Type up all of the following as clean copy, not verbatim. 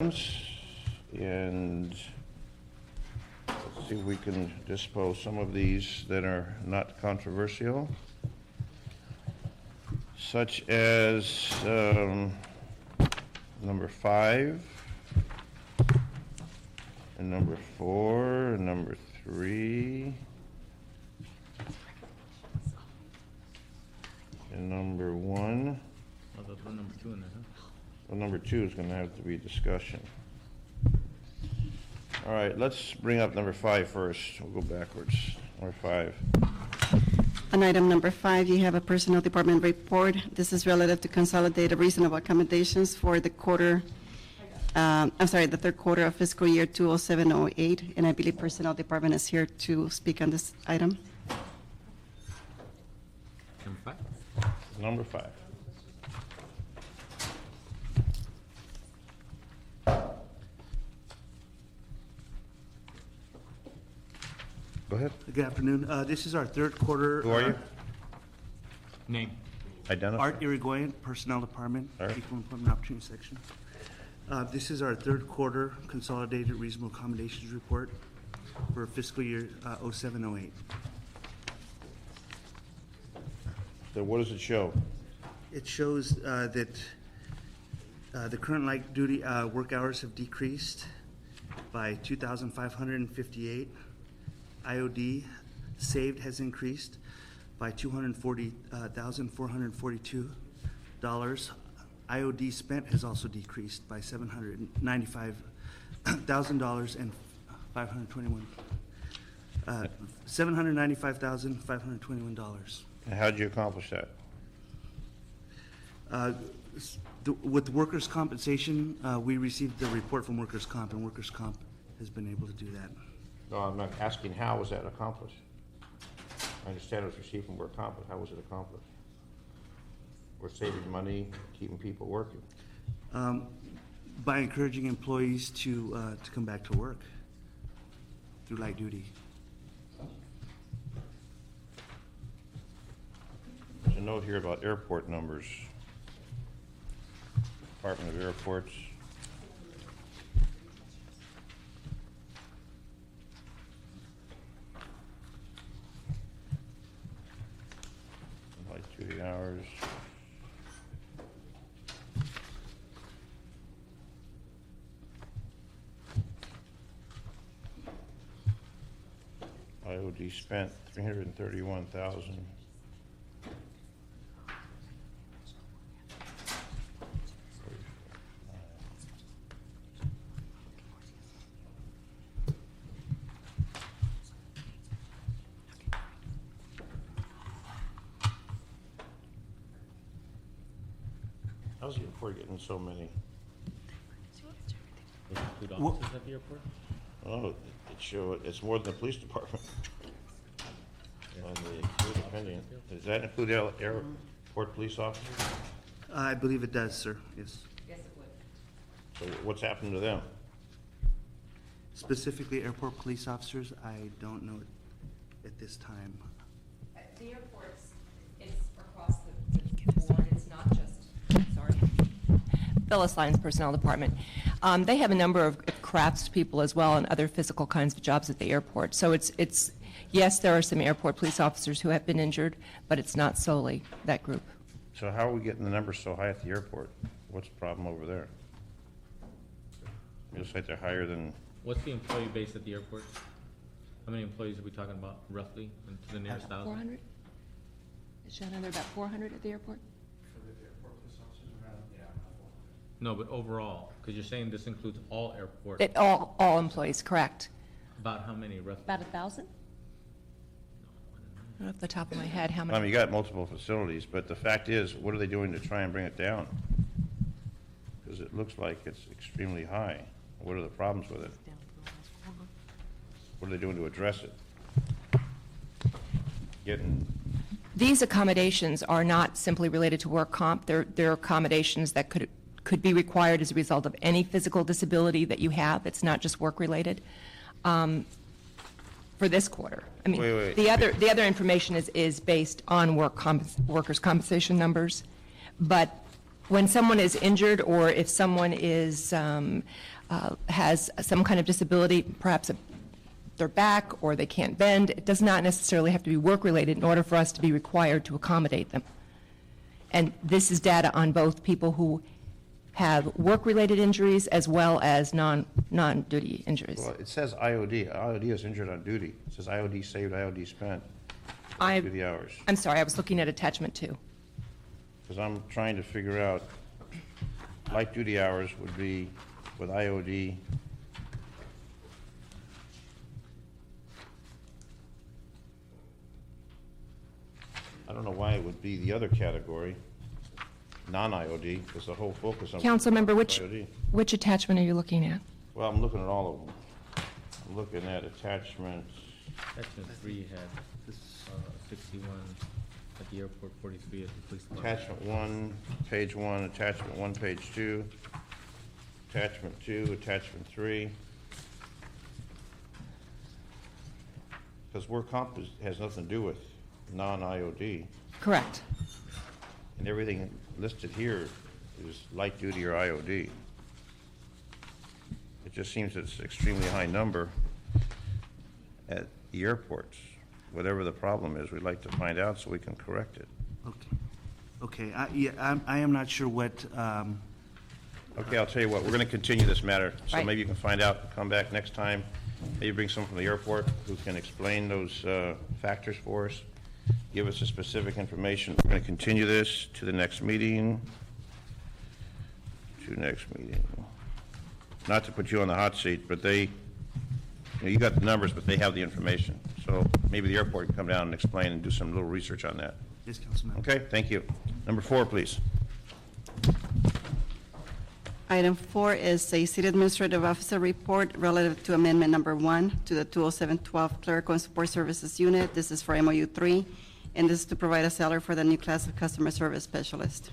And let's see if we can dispose some of these that are not controversial, such as number 5 and number 4 and number 3 and number 1. Oh, they'll throw number 2 in there, huh? Well, number 2 is going to have to be discussion. All right, let's bring up number 5 first. We'll go backwards. Number 5. On item number 5, you have a Personnel Department report. This is relative to consolidated reasonable accommodations for the the third quarter of fiscal year 2007-08, and I believe Personnel Department is here to speak on this item. Number 5? Number 5. Go ahead. Good afternoon. This is our third quarter. Who are you? Name. Identify. Art Irigoyen, Personnel Department, Art. Equal Employment Opportunity Section. This is our third quarter Consolidated Reasonable Accommodations Report for fiscal year 07-08. So what does it show? It shows that the current light duty work hours have decreased by 2,558. IOD saved has increased by $240,442. IOD spent has also decreased by $795,000 and 521. $795,521. And how did you accomplish that? With workers' compensation, we received the report from workers' comp, and workers' comp has been able to do that. No, I'm not asking how was that accomplished. I understand it was received from work comp, but how was it accomplished? We're saving money, keeping people working. By encouraging employees to come back to work through light duty. There's a note here about airport numbers. Department of Airports. Light duty hours. IOD spent 331,000. How's the airport getting so many? Does it include Well- officers at the airport? Oh, it's more than the police department. On the food opinion. Does that include airport police officers? I believe it does, sir, yes. So what's happened to them? Specifically airport police officers, I don't know at this time. The airports, it's across the board, it's not just, sorry. Phyllis Lyons Personnel Department. They have a number of craftspeople as well and other physical kinds of jobs at the airport. So it's yes, there are some airport police officers who have been injured, but it's not solely that group. So how are we getting the numbers so high at the airport? What's the problem over there? It looks like they're higher than, What's the employee base at the airport? How many employees are we talking about, roughly, and to the nearest thousand? 400? Shannon, there are about 400 at the airport? No, but overall, because you're saying this includes all airport. All employees, correct. About how many, roughly? About 1,000? I don't know off the top of my head how I many. mean, you got multiple facilities, but the fact is, what are they doing to try and bring it down? Because it looks like it's extremely high. What are the problems with it? What are they doing to address it? These accommodations are not simply related to work comp. They're accommodations that could be required as a result of any physical disability that you have. It's not just work-related. For this quarter. I mean, Wait. the other information is based on workers' compensation numbers. But when someone is injured or if someone is has some kind of disability, perhaps their back or they can't bend. It does not necessarily have to be work-related in order for us to be required to accommodate them. And this is data on both people who have work-related injuries as well as non-duty injuries. Well, it says IOD. IOD is injured on duty. It says IOD saved, IOD spent. I'm Duty hours. sorry, I was looking at attachment 2. Because I'm trying to figure out, light duty hours would be with IOD. I don't know why it would be the other category, non-IOD, because the whole focus on. Councilmember, IOD. which attachment are you looking at? Well, I'm looking at all of them. I'm looking at attachments. Attachment 3 had 61 at the airport, 43 at the police department. Attachment 1, page 1, attachment 1, page 2, attachment 2, attachment 3. Because work comp has nothing to do with non-IOD, Correct. and everything listed here is light duty or IOD. It just seems it's an extremely high number at the airports. Whatever the problem is, we'd like to find out so we can correct it. Okay, I am not sure what, Okay, I'll tell you what, we're going to continue this matter, so Right. maybe you can find out and come back next time. Maybe bring someone from the airport who can explain those factors for us, give us the specific information. We're going to continue this to the next meeting. Not to put you on the hot seat, but you got the numbers, but they have the information. So maybe the airport can come down and explain and do some little research on that. yes, Councilman. Okay, thank you. Number 4, please. Item 4 is a city administrative officer report relative to amendment number 1 to the 20712 Clerical and Support Services Unit. This is for MOU 3, and this is to provide a salary for the new class of customer service specialist.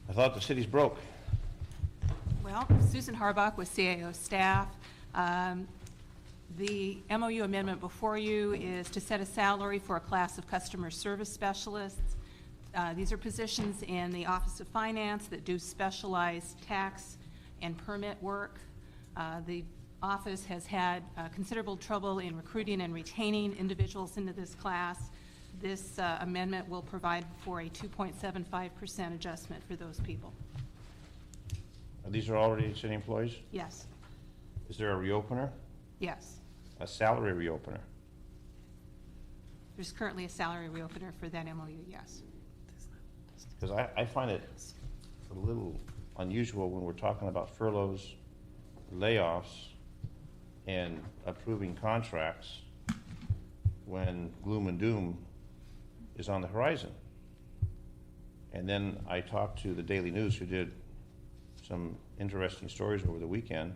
I thought the city's broke. Well, Susan Harbach with CAO staff. The MOU amendment before you is to set a salary for a class of customer service specialists. These are positions in the Office of Finance that do specialized tax and permit work. The office has had considerable trouble in recruiting and retaining individuals into this class. This amendment will provide for a 2.75% adjustment for those people. These are already city employees? Yes, Is there a reopener? yes. A salary reopener? There's currently a salary reopener for that MOU, yes. Because I find it a little unusual when we're talking about furloughs, layoffs, and approving contracts when gloom and doom is on the horizon. And then I talked to the Daily News, who did some interesting stories over the weekend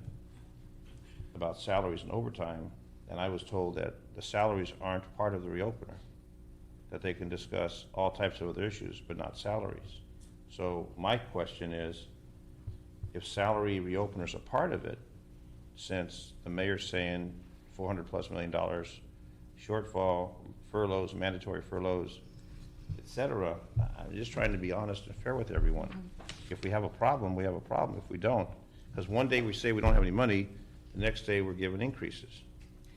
about salaries and overtime, and I was told that the salaries aren't part of the reopener, that they can discuss all types of other issues, but not salaries. So my question is, if salary reopeners are part of it, since the mayor's saying $400+ million shortfall, furloughs, mandatory furloughs, et cetera, I'm just trying to be honest and fair with everyone. If we have a problem, we have a problem. If we don't, because one day we say we don't have any money, the next day we're given increases.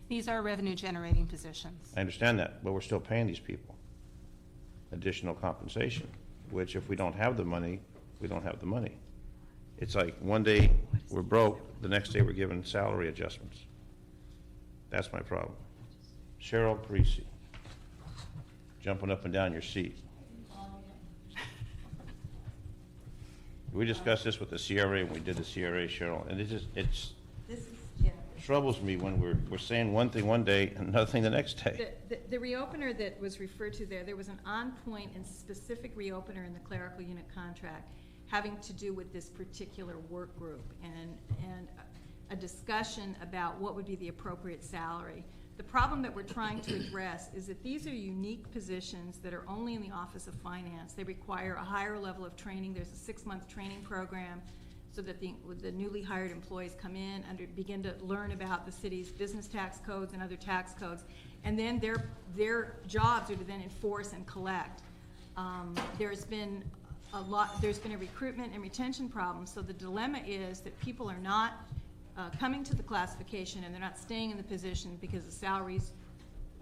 These are revenue-generating positions. I understand that, but we're still paying these people additional compensation, which if we don't have the money, we don't have the money. It's like one day we're broke, the next day we're given salary adjustments. That's my problem. Cheryl Parisi, jumping up and down your seat. We discussed this with the CRA when we did the CRA, Cheryl, and it's troubles me when we're saying one thing one day and another thing the next day. The reopener that was referred to there was an on-point and specific reopener in the clerical unit contract having to do with this particular work group and a discussion about what would be the appropriate salary. The problem that we're trying to address is that these are unique positions that are only in the Office of Finance. They require a higher level of training. There's a 6-month training program so that the newly hired employees come in and begin to learn about the city's business tax codes and other tax codes. And then their jobs are to then enforce and collect. There's been there's been a recruitment and retention problem, so the dilemma is that people are not coming to the classification and they're not staying in the position because the salaries,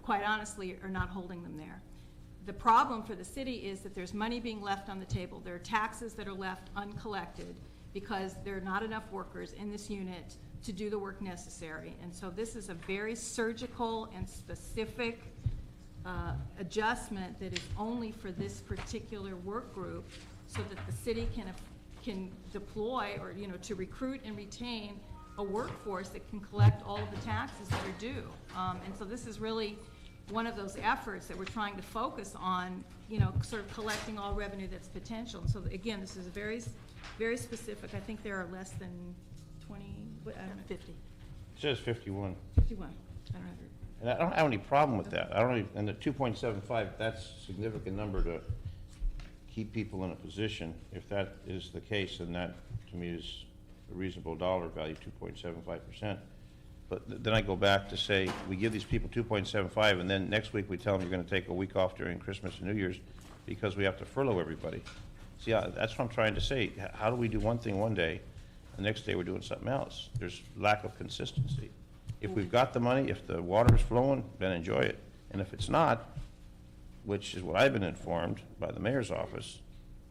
quite honestly, are not holding them there. The problem for the city is that there's money being left on the table. There are taxes that are left uncollected because there are not enough workers in this unit to do the work necessary. And so this is a very surgical and specific adjustment that is only for this particular work group so that the city can deploy or, to recruit and retain a workforce that can collect all of the taxes that are due. And so this is really one of those efforts that we're trying to focus on, sort of collecting all revenue that's potential. And so again, this is very, very specific. I think there are less than 20, I don't know. 50. It says 51. 51. I don't have it. And I don't have any problem with that. And the 2.75, that's a significant number to keep people in a position. If that is the case, then that, to me, is a reasonable dollar value, 2.75%. But then I go back to say, we give these people 2.75, and then next week we tell them you're going to take a week off during Christmas and New Year's because we have to furlough everybody. See, that's what I'm trying to say. How do we do one thing one day, the next day we're doing something else? There's lack of consistency. If we've got the money, if the water is flowing, then enjoy it. And if it's not, which is what I've been informed by the mayor's office,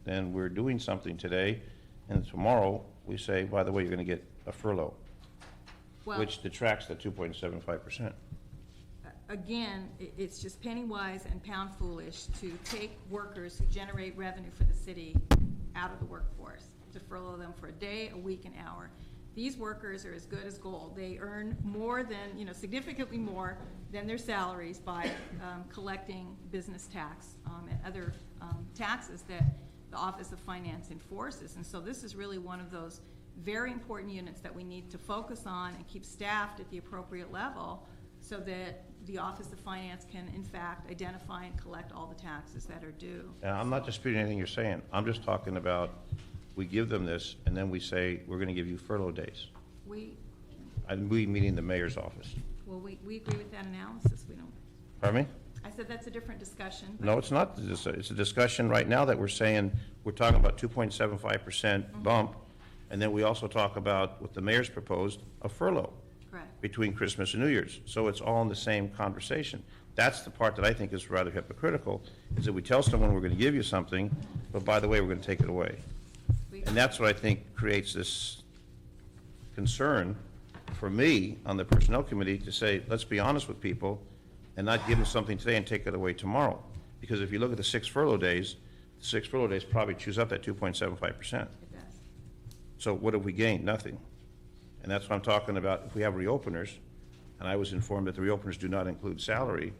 then we're doing something today, and tomorrow we say, by the way, you're going to get a furlough, Well, which detracts the 2.75%. again, it's just penny wise and pound foolish to take workers who generate revenue for the city out of the workforce, to furlough them for a day, a week, an hour. These workers are as good as gold. They earn more than, significantly more than their salaries by collecting business tax and other taxes that the Office of Finance enforces. And so this is really one of those very important units that we need to focus on and keep staffed at the appropriate level so that the Office of Finance can, in fact, identify and collect all the taxes that are due. And I'm not disputing anything you're saying. I'm just talking about, we give them this, and then we say, we're going to give you furlough days. We meaning the mayor's office. agree with that analysis. We don't. Pardon me? I said that's a different discussion. but- No, it's not. It's a discussion right now that we're saying, we're talking about 2.75% bump, and then we also talk about what the mayor's proposed, a furlough Correct. between Christmas and New Year's. So it's all in the same conversation. That's the part that I think is rather hypocritical, is that we tell someone we're going to give you something, but by the way, we're going to take it away. And that's what I think creates this concern for me on the Personnel Committee to say, let's be honest with people and not give them something today and take it away tomorrow. Because if you look at the 6 furlough days, the 6 furlough days probably chews up that 2.75%. It does. So what have we gained? Nothing. And that's what I'm talking about. If we have reopeners, and I was informed that the reopeners do not include salary,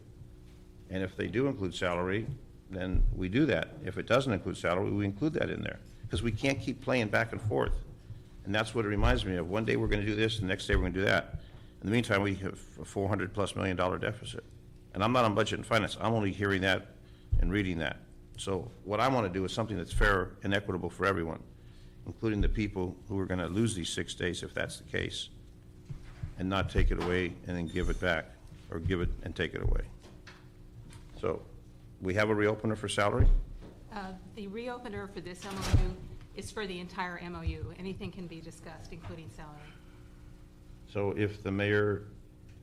and if they do include salary, then we do that. If it doesn't include salary, we include that in there. Because we can't keep playing back and forth. And that's what it reminds me of. One day we're going to do this, the next day we're going to do that. In the meantime, we have a $400+ million deficit. And I'm not on budget and finance. I'm only hearing that and reading that. So what I want to do is something that's fair and equitable for everyone, including the people who are going to lose these 6 days if that's the case, and not take it away and then give it back, or give it and take it away. So we have a reopener for salary? The reopener for this MOU is for the entire MOU. Anything can be discussed, including salary. So if the mayor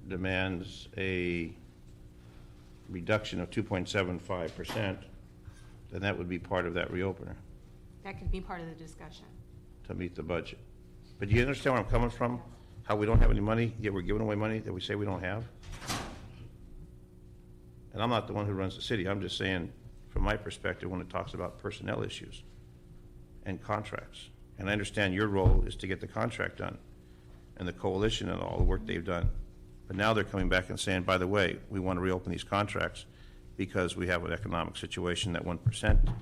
demands a reduction of 2.75%, then that would be part of that reopener That could be part of the discussion. to meet the budget. But do you understand where I'm coming from? How we don't have any money, yet we're giving away money that we say we don't have? And I'm not the one who runs the city. I'm just saying, from my perspective, when it talks about personnel issues and contracts. And I understand your role is to get the contract done, and the coalition and all the work they've done. But now they're coming back and saying, by the way, we want to reopen these contracts because we have an economic situation that 1%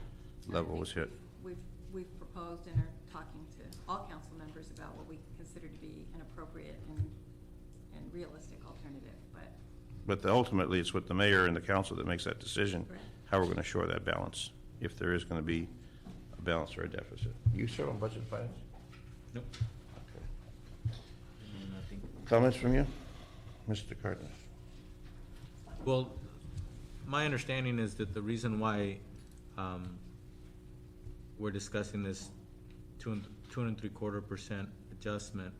level was hit. We've proposed and are talking to all council members about what we consider to be an appropriate and realistic alternative, but. But ultimately, it's with the mayor and the council that makes that decision, Correct. how we're going to shore that balance, if there is going to be a balance or a deficit. You serve on budget and finance? Nope. Okay. Nothing. Comments from you? Mr. Cardenas? Well, my understanding is that the reason why we're discussing this 2.75% adjustment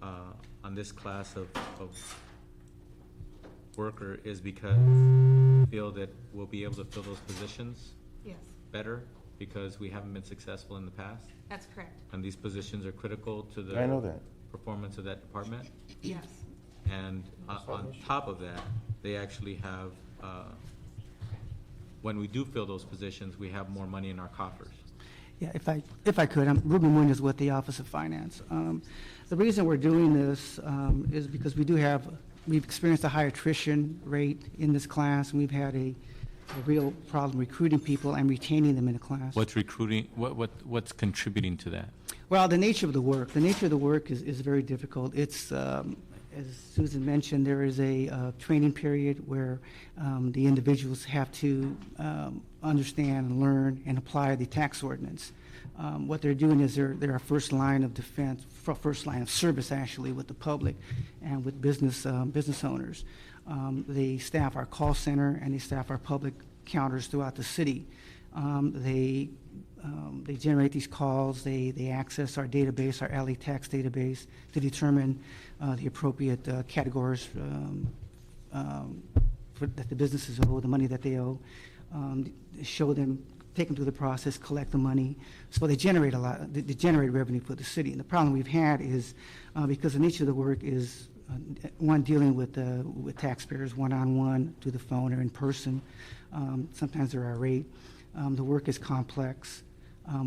on this class of worker is because we feel that we'll be able to fill those positions Yes, better because we haven't been successful in the past. that's correct. And these positions are critical to the I know that. performance of that department. Yes. And on top of that, they actually have, when we do fill those positions, we have more money in our coffers. Yeah, if I could, I'm Ruben Munoz with the Office of Finance. The reason we're doing this is because we've experienced a high attrition rate in this class, and we've had a real problem recruiting people and retaining them in the class. What's recruiting, what's contributing to that? Well, the nature of the work. The nature of the work is very difficult. It's, as Susan mentioned, there is a training period where the individuals have to understand, learn, and apply the tax ordinance. What they're doing is they're our first line of defense, first line of service, actually, with the public and with business owners. They staff our call center and they staff our public counters throughout the city. They generate these calls. They access our database, our alley tax database, to determine the appropriate categories that the businesses owe, the money that they owe. Show them, take them through the process, collect the money. So they generate a lot. They generate revenue for the city. And the problem we've had is because the nature of the work is one, dealing with taxpayers one-on-one, through the phone or in person. Sometimes they're irate. The work is complex.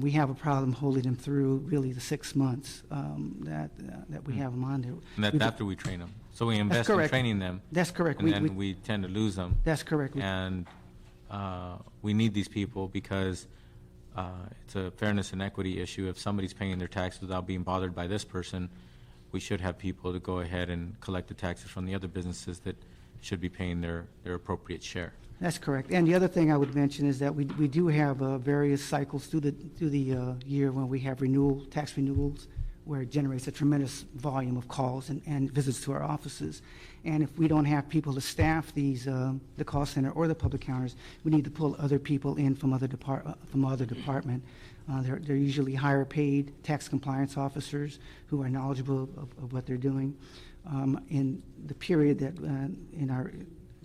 We have a problem holding them through really the 6 months that we have them on there. And that's after we train them. So we invest in correct. training them. That's correct. And then we tend to lose them. That's correct. And we need these people because it's a fairness and equity issue. If somebody's paying their taxes without being bothered by this person, we should have people to go ahead and collect the taxes from the other businesses that should be paying their appropriate share. That's correct. And the other thing I would mention is that we do have various cycles through the year when we have tax renewals, where it generates a tremendous volume of calls and visits to our offices. And if we don't have people to staff the call center or the public counters, we need to pull other people in from other department. They're usually higher paid tax compliance officers who are knowledgeable of what they're doing. In the period that in our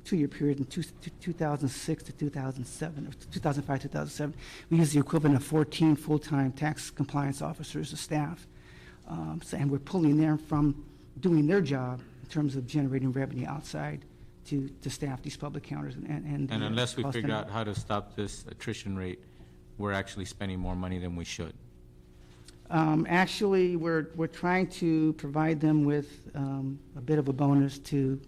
2-year period in 2006 to 2007, or 2005 to 2007, we used the equivalent of 14 full-time tax compliance officers as staff. And we're pulling them from doing their job in terms of generating revenue outside to staff these public counters. And unless we figure out how to stop this attrition rate, we're actually spending more money than we should. Actually, we're trying to provide them with a bit of a bonus to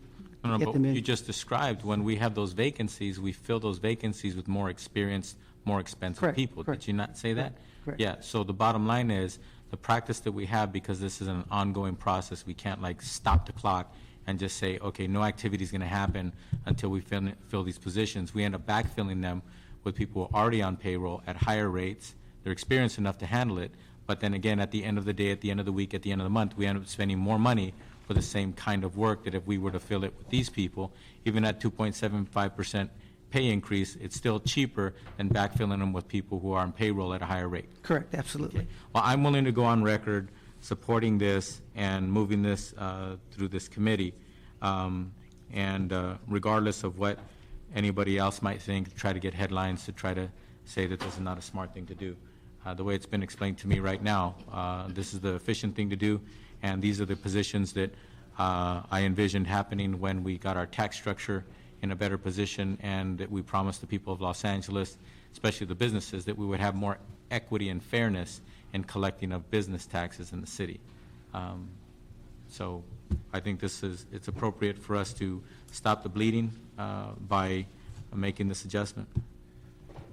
No, get but them in. you just described, when we have those vacancies, we fill those vacancies with more experienced, more expensive Correct, people. correct. Did you not say that? Correct. Yeah, so the bottom line is, the practice that we have, because this is an ongoing process, we can't like stop the clock and just say, okay, no activity is going to happen until we fill these positions. We end up backfilling them with people who are already on payroll at higher rates. They're experienced enough to handle it, but then again, at the end of the day, at the end of the week, at the end of the month, we end up spending more money for the same kind of work that if we were to fill it with these people, even at 2.75% pay increase, it's still cheaper than backfilling them with people who are on payroll at a higher rate. Correct, absolutely. Well, I'm willing to go on record supporting this and moving this through this committee. And regardless of what anybody else might think, try to get headlines to try to say that this is not a smart thing to do. The way it's been explained to me right now, this is the efficient thing to do, and these are the positions that I envisioned happening when we got our tax structure in a better position, and that we promised the people of Los Angeles, especially the businesses, that we would have more equity and fairness in collecting of business taxes in the city. So I think it's appropriate for us to stop the bleeding by making this adjustment.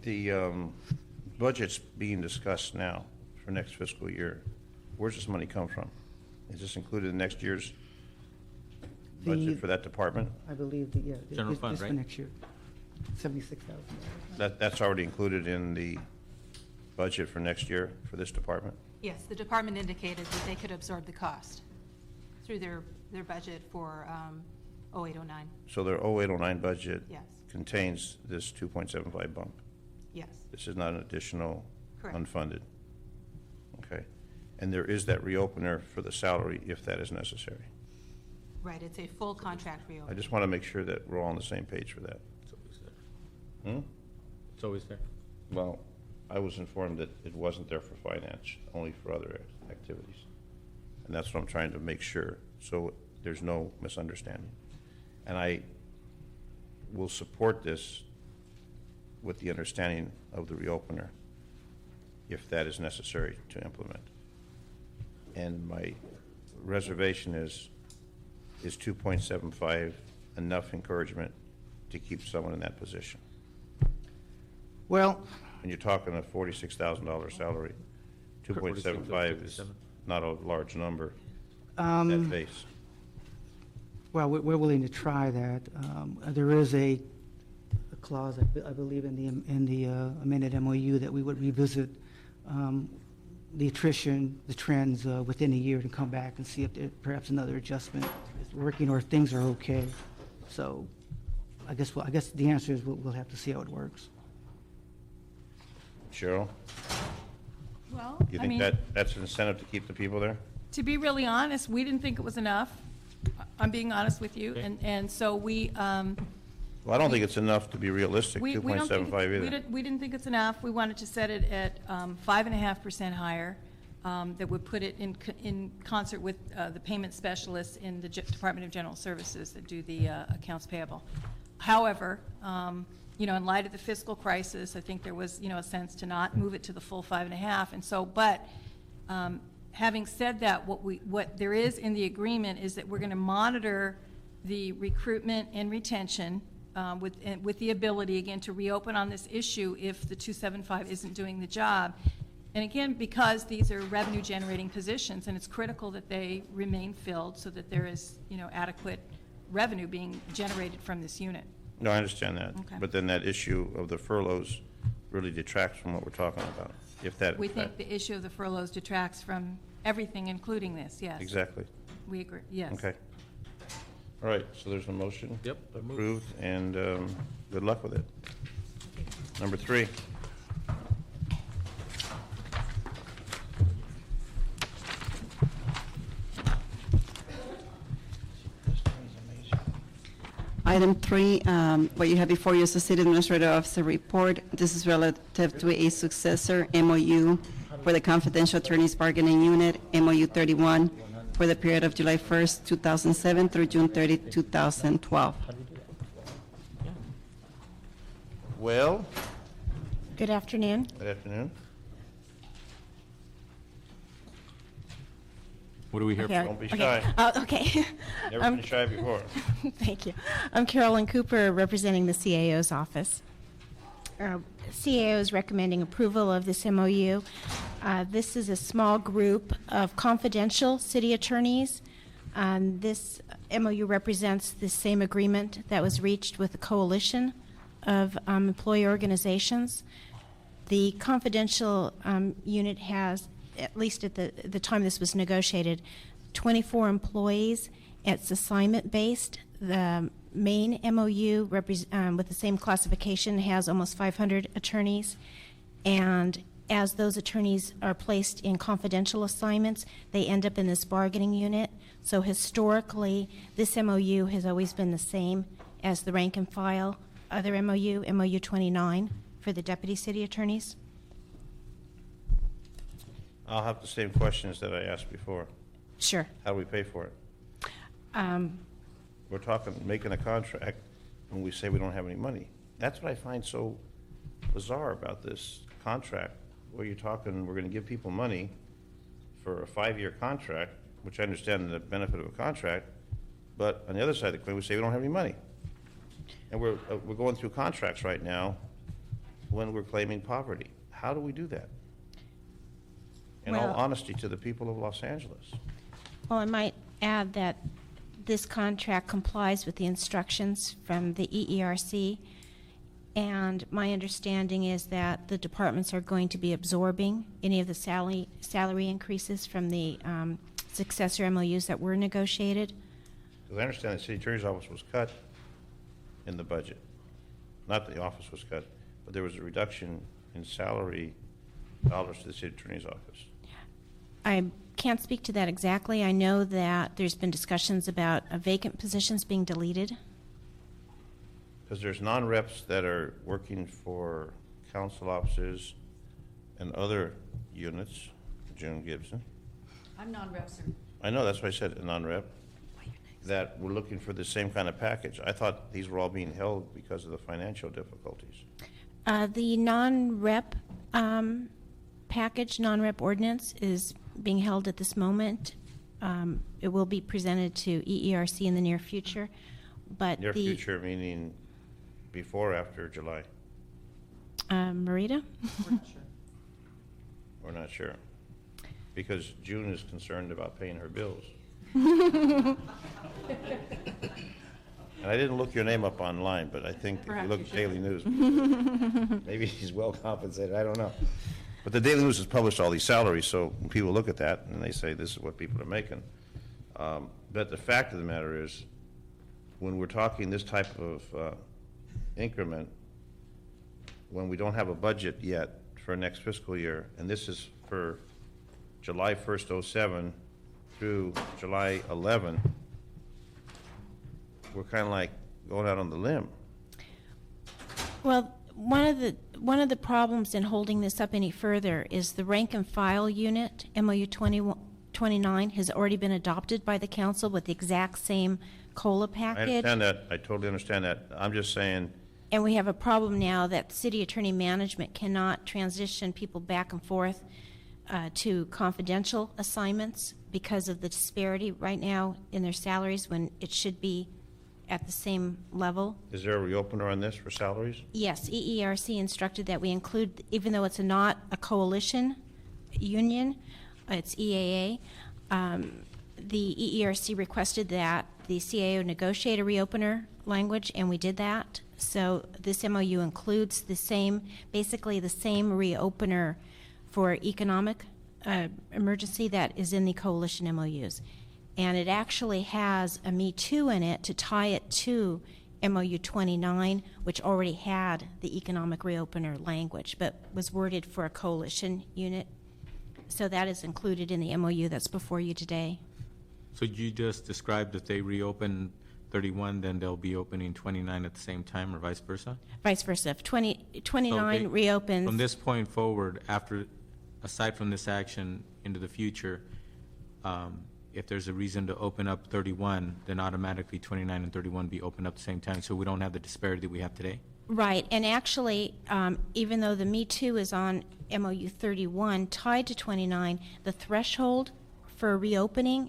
The budget's being discussed now for next fiscal year. Where's this money come from? Is this included in next year's budget for that department? I believe General fund, this for right? next year, $76,000. That's already included in the budget for next year for this department? Yes, the department indicated that they could absorb the cost through their budget for 0809. So their 0809 budget Yes, contains this 2.75 bump? yes, This is not an additional Correct. unfunded. Okay. And there is that reopener for the salary if that is necessary. Right, it's a full contract I reopening. just want to make sure that we're all on the same page for that. It's always there. Hmm? It's always there. Well, I was informed that it wasn't there for finance, only for other activities. And that's what I'm trying to make sure, so there's no misunderstanding. And I will support this with the understanding of the reopener, if that is necessary to implement. And my reservation is 2.75 enough encouragement to keep someone in that position? Well, And you're talking a $46,000 salary, 2.75 is not a large number at base. well, we're willing to try that. There is a clause, I believe, in the amended MOU that we would revisit the attrition, the trends within a year to come back and see if there perhaps another adjustment is working or if things are okay. So I guess the answer is we'll have to see how it works. Cheryl, Well, you I think mean, that's an incentive to keep the people there? to be really honest, we didn't think it was enough. I'm being honest with you. Okay. And so we, Well, I don't think it's enough to be realistic, we don't think, 2.75 either. we didn't think it's enough. We wanted to set it at 5.5% higher. That would put it in concert with the payment specialists in the Department of General Services that do the accounts payable. However, in light of the fiscal crisis, I think there was, a sense to not move it to the full 5.5. And so, but having said that, what there is in the agreement is that we're going to monitor the recruitment and retention with the ability, again, to reopen on this issue if the 275 isn't doing the job. And again, because these are revenue-generating positions, and it's critical that they remain filled so that there is, adequate revenue being generated from this unit. No, I understand that. Okay. But then that issue of the furloughs really detracts from what we're talking about. If that. We think the issue of the furloughs detracts from everything, including this, yes. Exactly. We agree, yes. Okay. All right, so there's a motion. Yep, I move. Approved, and good luck with it. Number 3. Item 3, what you have before you is the City Administrative Officer report. This is relative to a successor MOU for the Confidential Attorneys Bargaining Unit, MOU 31, for the period of July 1st, 2007 through June 30, 2012. Well, Good afternoon. good afternoon. What are we here Okay. for? Don't be Okay. shy. Okay. Never been shy before. Thank you. I'm Carolyn Cooper, representing the CAO's office. CAO is recommending approval of this MOU. This is a small group of confidential city attorneys. This MOU represents the same agreement that was reached with a coalition of employee organizations. The confidential unit has, at least at the time this was negotiated, 24 employees. It's assignment-based. The main MOU with the same classification has almost 500 attorneys. And as those attorneys are placed in confidential assignments, they end up in this bargaining unit. So historically, this MOU has always been the same as the rank and file other MOU, MOU 29, for the deputy city attorneys. I'll have the same questions that I asked before. Sure. How do we pay for it? We're talking, making a contract when we say we don't have any money. That's what I find so bizarre about this contract, where you're talking, we're going to give people money for a 5-year contract, which I understand the benefit of a contract, but on the other side of the coin, we say we don't have any money. And we're going through contracts right now when we're claiming poverty. How do we do that? In all Well- honesty to the people of Los Angeles. Well, I might add that this contract complies with the instructions from the EERC, and my understanding is that the departments are going to be absorbing any of the salary increases from the successor MOUs that were negotiated. Because I understand the city attorney's office was cut in the budget. Not that the office was cut, but there was a reduction in salary dollars to the city attorney's office? I can't speak to that exactly. I know that there's been discussions about vacant positions being deleted. Because there's non-reps that are working for council offices and other units, June Gibson. I'm non-rep, sir. I know, that's why I said a non-rep, that we're looking for the same kind of package. I thought these were all being held because of the financial difficulties. The non-rep package, non-rep ordinance is being held at this moment. It will be presented to EERC in the near future, but Near future meaning before or after July? Marita? We're not sure. Because June is concerned about paying her bills. And I didn't look your name up online, but I think if you look at Daily News, maybe she's well compensated, I don't know. But the Daily News has published all these salaries, so when people look at that and they say this is what people are making. But the fact of the matter is, when we're talking this type of increment, when we don't have a budget yet for next fiscal year, and this is for July 1st, 07 through July 11, we're kind of like going out on the limb. Well, one of the problems in holding this up any further is the rank and file unit, MOU 29, has already been adopted by the council with the exact same COLA I package. understand that. I totally understand that. I'm just saying, And we have a problem now that city attorney management cannot transition people back and forth to confidential assignments because of the disparity right now in their salaries when it should be at the same level. is there a reopener on this for salaries? Yes, EERC instructed that we include, even though it's not a coalition union, it's EAA, the EERC requested that the CAO negotiate a reopener language, and we did that. So this MOU includes the same, basically the same reopener for economic emergency that is in the coalition MOUs. And it actually has a Me Too in it to tie it to MOU 29, which already had the economic reopener language, but was worded for a coalition unit. So that is included in the MOU that's before you today. So you just described if they reopen 31, then they'll be opening 29 at the same time, or vice versa? Vice versa. If 29 So they- reopens. From this point forward, after, aside from this action into the future, if there's a reason to open up 31, then automatically 29 and 31 be opened up at the same time, so we don't have the disparity that we have today? Right, and actually, even though the Me Too is on MOU 31 tied to 29, the threshold for reopening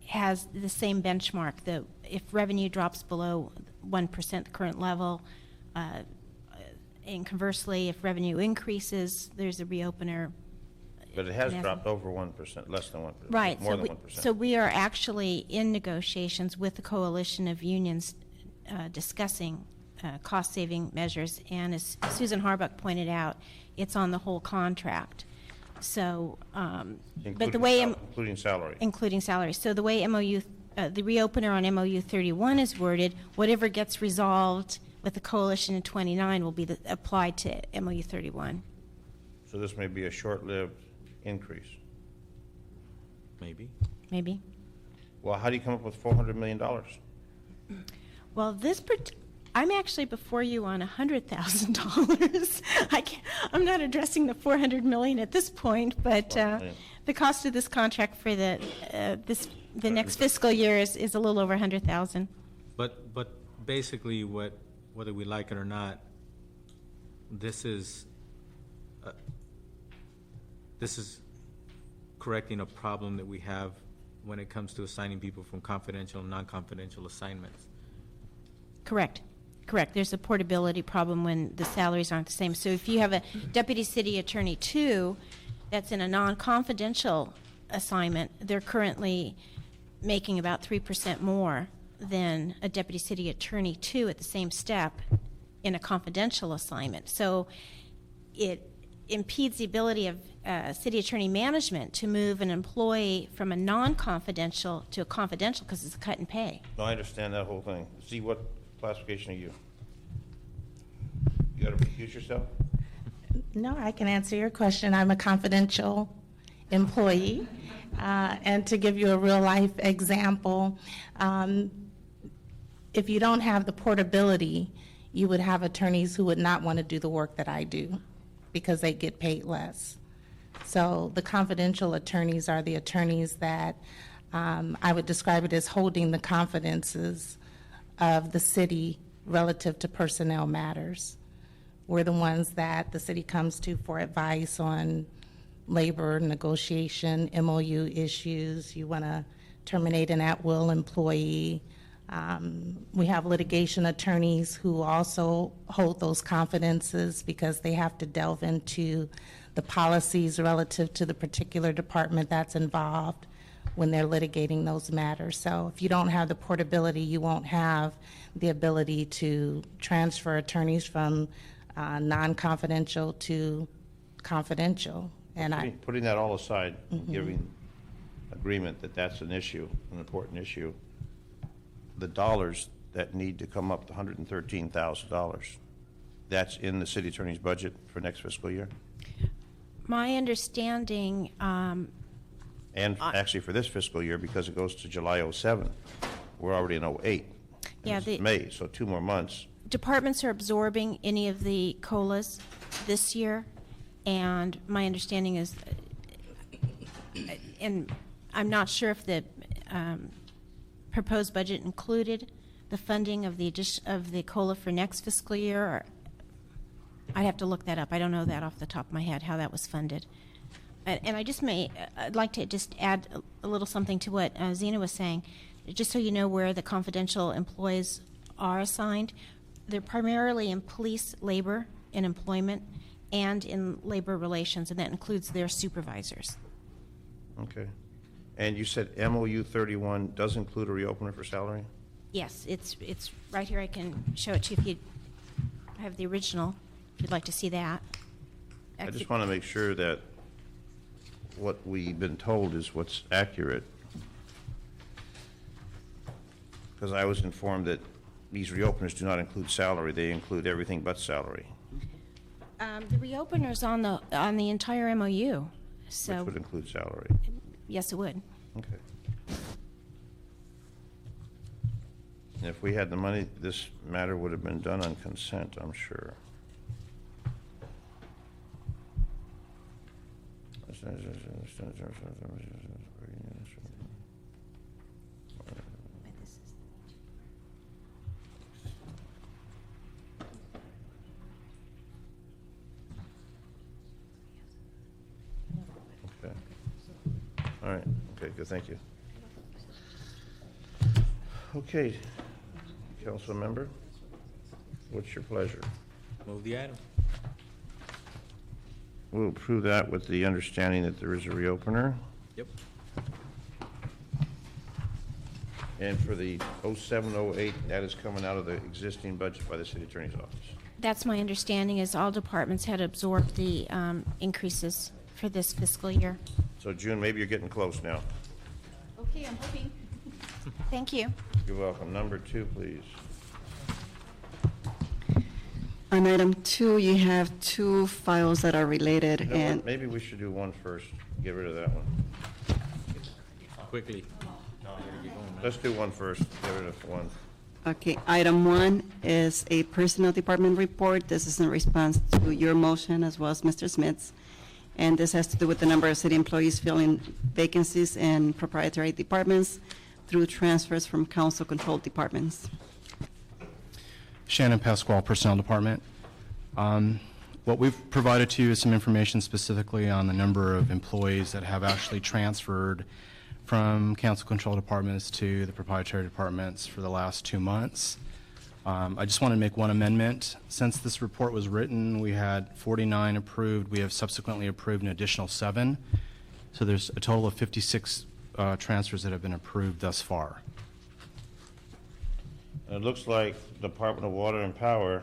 has the same benchmark. If revenue drops below 1%, the current level, and conversely, if revenue increases, there's a reopener. But it has Yes. dropped over 1%, less than 1%. Right. More so than we, 1%. So we are actually in negotiations with the coalition of unions discussing cost-saving measures. And as Susan Harbuck pointed out, it's on the whole contract. So, but the way Including salary. including salaries. So the way MOU, the reopener on MOU 31 is worded, whatever gets resolved with the coalition in 29 will be applied to MOU 31. So this may be a short-lived increase. Maybe. Maybe. Well, how do you come up with $400 million? Well, I'm actually before you on $100,000. I'm not addressing the $400 million at this point, but the cost of this contract for the next fiscal year is a little over $100,000. But basically, whether we like it or not, this is correcting a problem that we have when it comes to assigning people from confidential and non-confidential assignments. Correct. There's a portability problem when the salaries aren't the same. So if you have a deputy city attorney 2 that's in a non-confidential assignment, they're currently making about 3% more than a deputy city attorney 2 at the same step in a confidential assignment. So it impedes the ability of city attorney management to move an employee from a non-confidential to a confidential because it's a cut and pay. No, I understand that whole thing. See, what classification are you? You got to recuse yourself? No, I can answer your question. I'm a confidential employee. And to give you a real-life example, if you don't have the portability, you would have attorneys who would not want to do the work that I do because they get paid less. So the confidential attorneys are the attorneys that I would describe it as holding the confidences of the city relative to personnel matters. We're the ones that the city comes to for advice on labor negotiation, MOU issues. You want to terminate an at-will employee. We have litigation attorneys who also hold those confidences because they have to delve into the policies relative to the particular department that's involved when they're litigating those matters. So if you don't have the portability, you won't have the ability to transfer attorneys from non-confidential to confidential. And Putting that all aside, giving agreement that that's an issue, an important issue, the dollars that need to come up to $113,000, that's in the city attorney's budget for next fiscal year? My understanding, And actually for this fiscal year, because it goes to July '07, we're already in '08. Yeah, It's May, so 2 more months. departments are absorbing any of the COLAs this year, and my understanding is, and I'm not sure if the proposed budget included the funding of the COLA for next fiscal year, or I'd have to look that up. I don't know that off the top of my head, how that was funded. And I'd like to just add a little something to what Zena was saying, just so you know where the confidential employees are assigned. They're primarily in police, labor, and employment, and in labor relations, and that includes their supervisors. Okay. And you said MOU 31 does include a reopener for salary? Yes, it's right here. I can show it to you if you have the original, if you'd like to see that. I just want to make sure that what we've been told is what's accurate. Because I was informed that these reopeners do not include salary, they include everything but salary. The reopener's on the entire MOU, so. Which would include salary. Yes, it would. Okay. And if we had the money, this matter would have been done on consent, I'm sure. Okay. All right. Okay, good, thank you. Okay, council member, what's your pleasure? Move the item. We'll approve that with the understanding that there is a reopener. Yep. And for the 07-08, that is coming out of the existing budget by the city attorney's office. That's my understanding, is all departments had absorbed the increases for this fiscal year. So June, maybe you're getting close now. Okay, I'm hoping. Thank you. You're welcome. Number 2, please. On item 2, you have 2 files that are related, You know and what? Maybe we should do one first. Get rid of that one. Quickly. Let's do one first. Get rid of one. okay, item 1 is a personnel department report. This is in response to your motion as well as Mr. Smith's. And this has to do with the number of city employees filling vacancies in proprietary departments through transfers from council-controlled departments. Shannon Pasquale, Personnel Department. What we've provided to you is some information specifically on the number of employees that have actually transferred from council control departments to the proprietary departments for the last 2 months. I just want to make one amendment. Since this report was written, we had 49 approved. We have subsequently approved an additional 7. So there's a total of 56 transfers that have been approved thus far. It looks like Department of Water and Power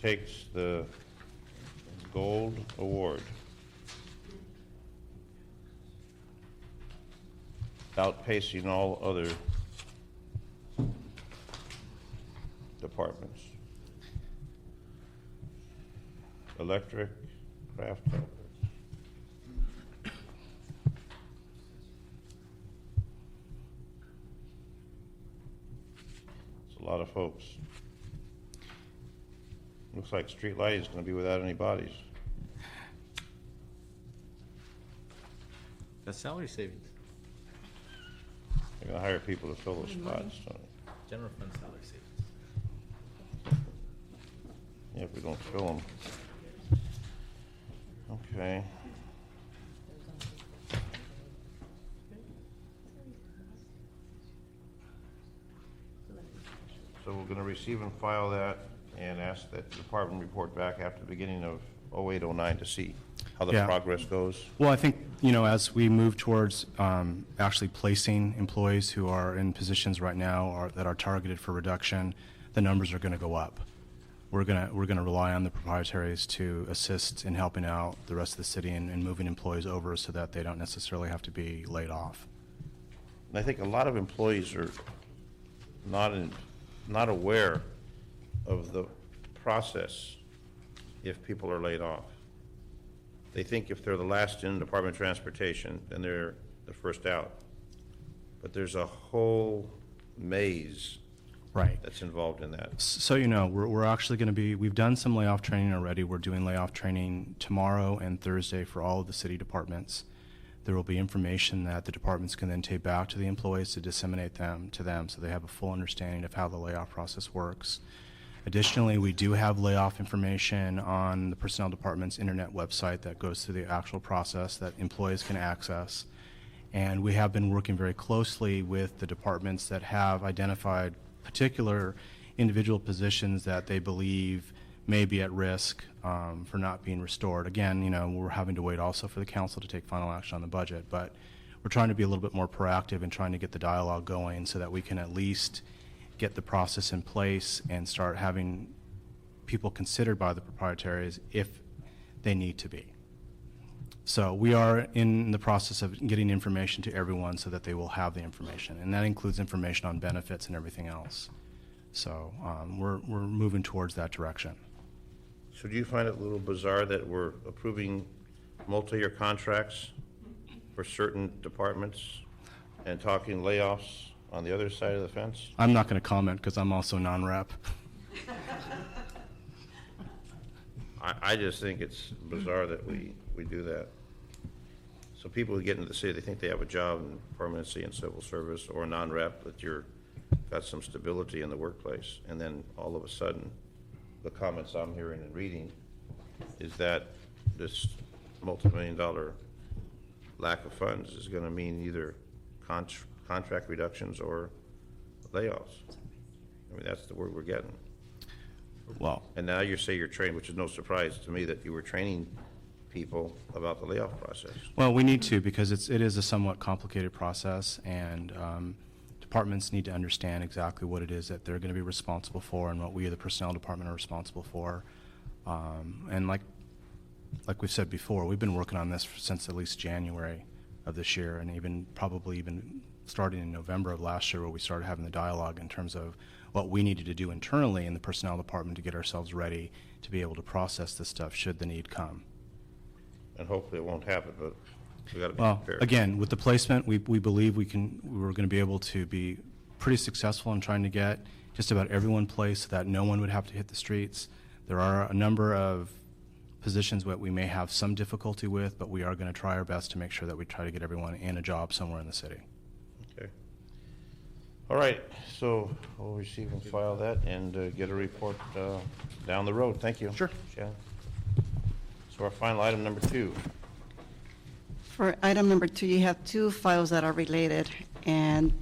takes the gold award, outpacing all other departments. electric, craft helpers. It's a lot of folks. Looks like street lighting is gonna be without any bodies. That's salary savings, They're gonna hire people to fill those spots, so, general fund salary savings. yeah, if we don't fill them. Okay. So we're gonna receive and file that and ask that the department report back after the beginning of 0809 to see how the Yeah. progress goes. Well, I think, as we move towards actually placing employees who are in positions right now that are targeted for reduction, the numbers are going to go up. We're going to rely on the proprietaries to assist in helping out the rest of the city and moving employees over so that they don't necessarily have to be laid off. And I think a lot of employees are not aware of the process if people are laid off. They think if they're the last in Department of Transportation, then they're the first out. But there's a whole maze Right. that's involved in that. So, we're actually going to we've done some layoff training already. We're doing layoff training tomorrow and Thursday for all of the city departments. There will be information that the departments can then take back to the employees to disseminate them to them so they have a full understanding of how the layoff process works. Additionally, we do have layoff information on the Personnel Department's internet website that goes through the actual process that employees can access. And we have been working very closely with the departments that have identified particular individual positions that they believe may be at risk for not being restored. Again, we're having to wait also for the council to take final action on the budget, but we're trying to be a little bit more proactive and trying to get the dialogue going so that we can at least get the process in place and start having people considered by the proprietaries if they need to be. So we are in the process of getting information to everyone so that they will have the information, and that includes information on benefits and everything else. So we're moving towards that direction. So do you find it a little bizarre that we're approving multi-year contracts for certain departments and talking layoffs on the other side of the fence? I'm not going to comment because I'm also non-rep. I just think it's bizarre that we do that. So people who get into the city, they think they have a job in permanency and civil service or a non-rep, that you're got some stability in the workplace, and then all of a sudden, the comments I'm hearing and reading is that this multi-million-dollar lack of funds is going to mean either contract reductions or layoffs. I mean, that's the word we're getting. Well, And now you say you're trained, which is no surprise to me that you were training people about the layoff process. well, we need to because it is a somewhat complicated process, and departments need to understand exactly what it is that they're going to be responsible for and what we, the personnel department, are responsible for. And like we've said before, we've been working on this since at least January of this year, and probably even starting in November of last year, where we started having the dialogue in terms of what we needed to do internally in the personnel department to get ourselves ready to be able to process this stuff should the need come. And hopefully it won't happen, but we got to be Well, prepared. again, with the placement, we believe we're going to be able to be pretty successful in trying to get just about everyone placed so that no one would have to hit the streets. There are a number of positions that we may have some difficulty with, but we are going to try our best to make sure that we try to get everyone in a job somewhere in the city. Okay. All right, so we'll receive and file that and get a report down the road. Thank you. Sure. Shannon. So our final item number 2. For item number 2, you have 2 files that are related, and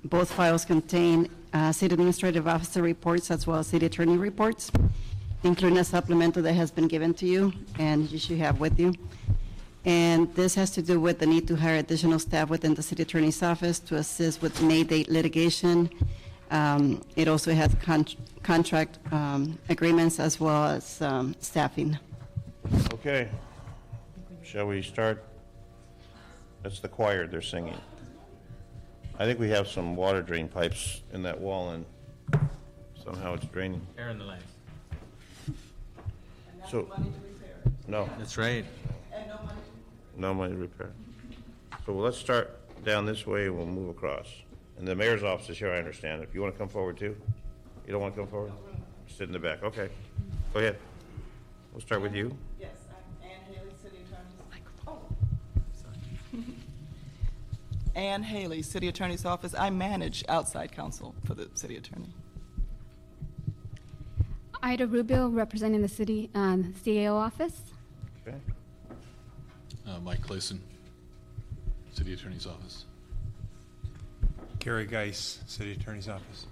both files contain city administrative officer reports as well as city attorney reports, including a supplemental that has been given to you and you should have with you. And this has to do with the need to hire additional staff within the city attorney's office to assist with May date litigation. It also has contract agreements as well as staffing. Okay. Shall we start? That's the choir, they're singing. I think we have some water drain pipes in that wall and somehow it's draining. Air in the lines. So, No, That's right. no money to repair. So let's start down this way and we'll move across. And the mayor's office is here, I understand. If you want to come forward too? You don't want to come forward? Sit in the back, okay. Go ahead. We'll start with you. Yes, I'm Ann Haley, City Attorney's. Ann Haley, City Attorney's Office. I manage outside counsel for the City Attorney. Ida Rubio, representing the city CAO office. Okay. Mike Clayson, City Attorney's Office. Gary Geis, City Attorney's Office.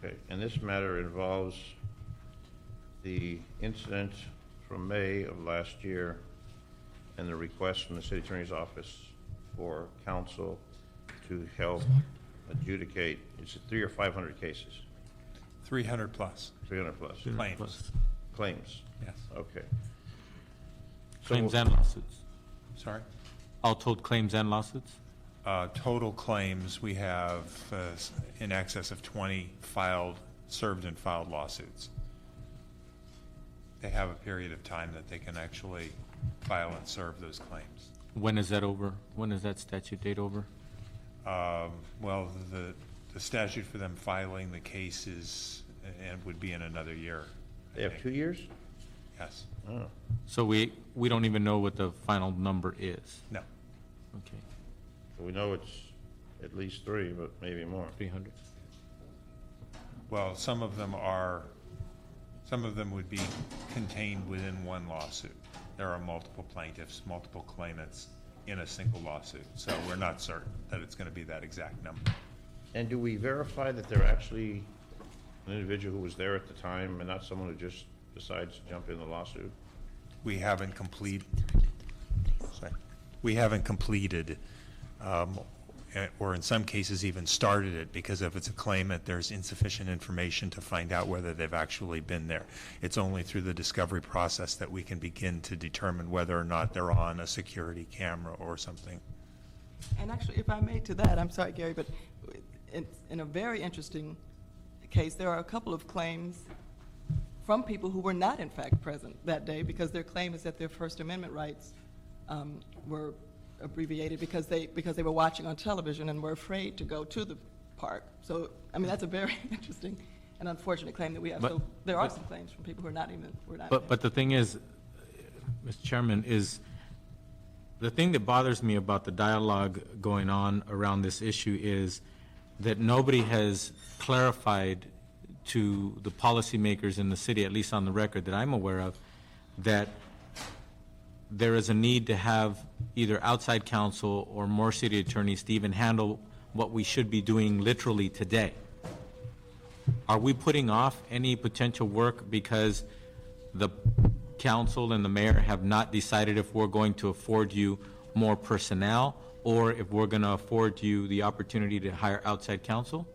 Okay, and this matter involves the incident from May of last year and the request from the city attorney's office for counsel to help adjudicate, is it 300 or 500 cases? 300 plus. 300 plus. Claims. Claims? Yes. Okay. Claims and lawsuits. Sorry? All told, claims and lawsuits? Total claims, we have in excess of 20 served and filed lawsuits. They have a period of time that they can actually file and serve those claims. When is that over? When is that statute date over? Well, the statute for them filing the cases and would be in another year. They have 2 years? Yes. Oh, So we don't even know what the final number is? No. Okay, so we know it's at least 3, but maybe more. 300. Well, some of them would be contained within one lawsuit. There are multiple plaintiffs, multiple claimants in a single lawsuit. So we're not certain that it's going to be that exact number. And do we verify that they're actually an individual who was there at the time and not someone who just decides to jump in the lawsuit? We haven't completed, or in some cases even started it, because if it's a claimant, there's insufficient information to find out whether they've actually been there. It's only through the discovery process that we can begin to determine whether or not they're on a security camera or something. And actually, if I may to that, I'm sorry, Gary, but in a very interesting case, there are a couple of claims from people who were not in fact present that day, because their claim is that their First Amendment rights were abbreviated because they were watching on television and were afraid to go to the park. So, I mean, that's a very interesting and unfortunate claim that we have. So there are some claims from people who are not even. But the thing is, Mr. Chairman, is the thing that bothers me about the dialogue going on around this issue is that nobody has clarified to the policymakers in the city, at least on the record that I'm aware of, that there is a need to have either outside counsel or more city attorneys to even handle what we should be doing literally today. Are we putting off any potential work because the council and the mayor have not decided if we're going to afford you more personnel or if we're going to afford you the opportunity to hire outside counsel?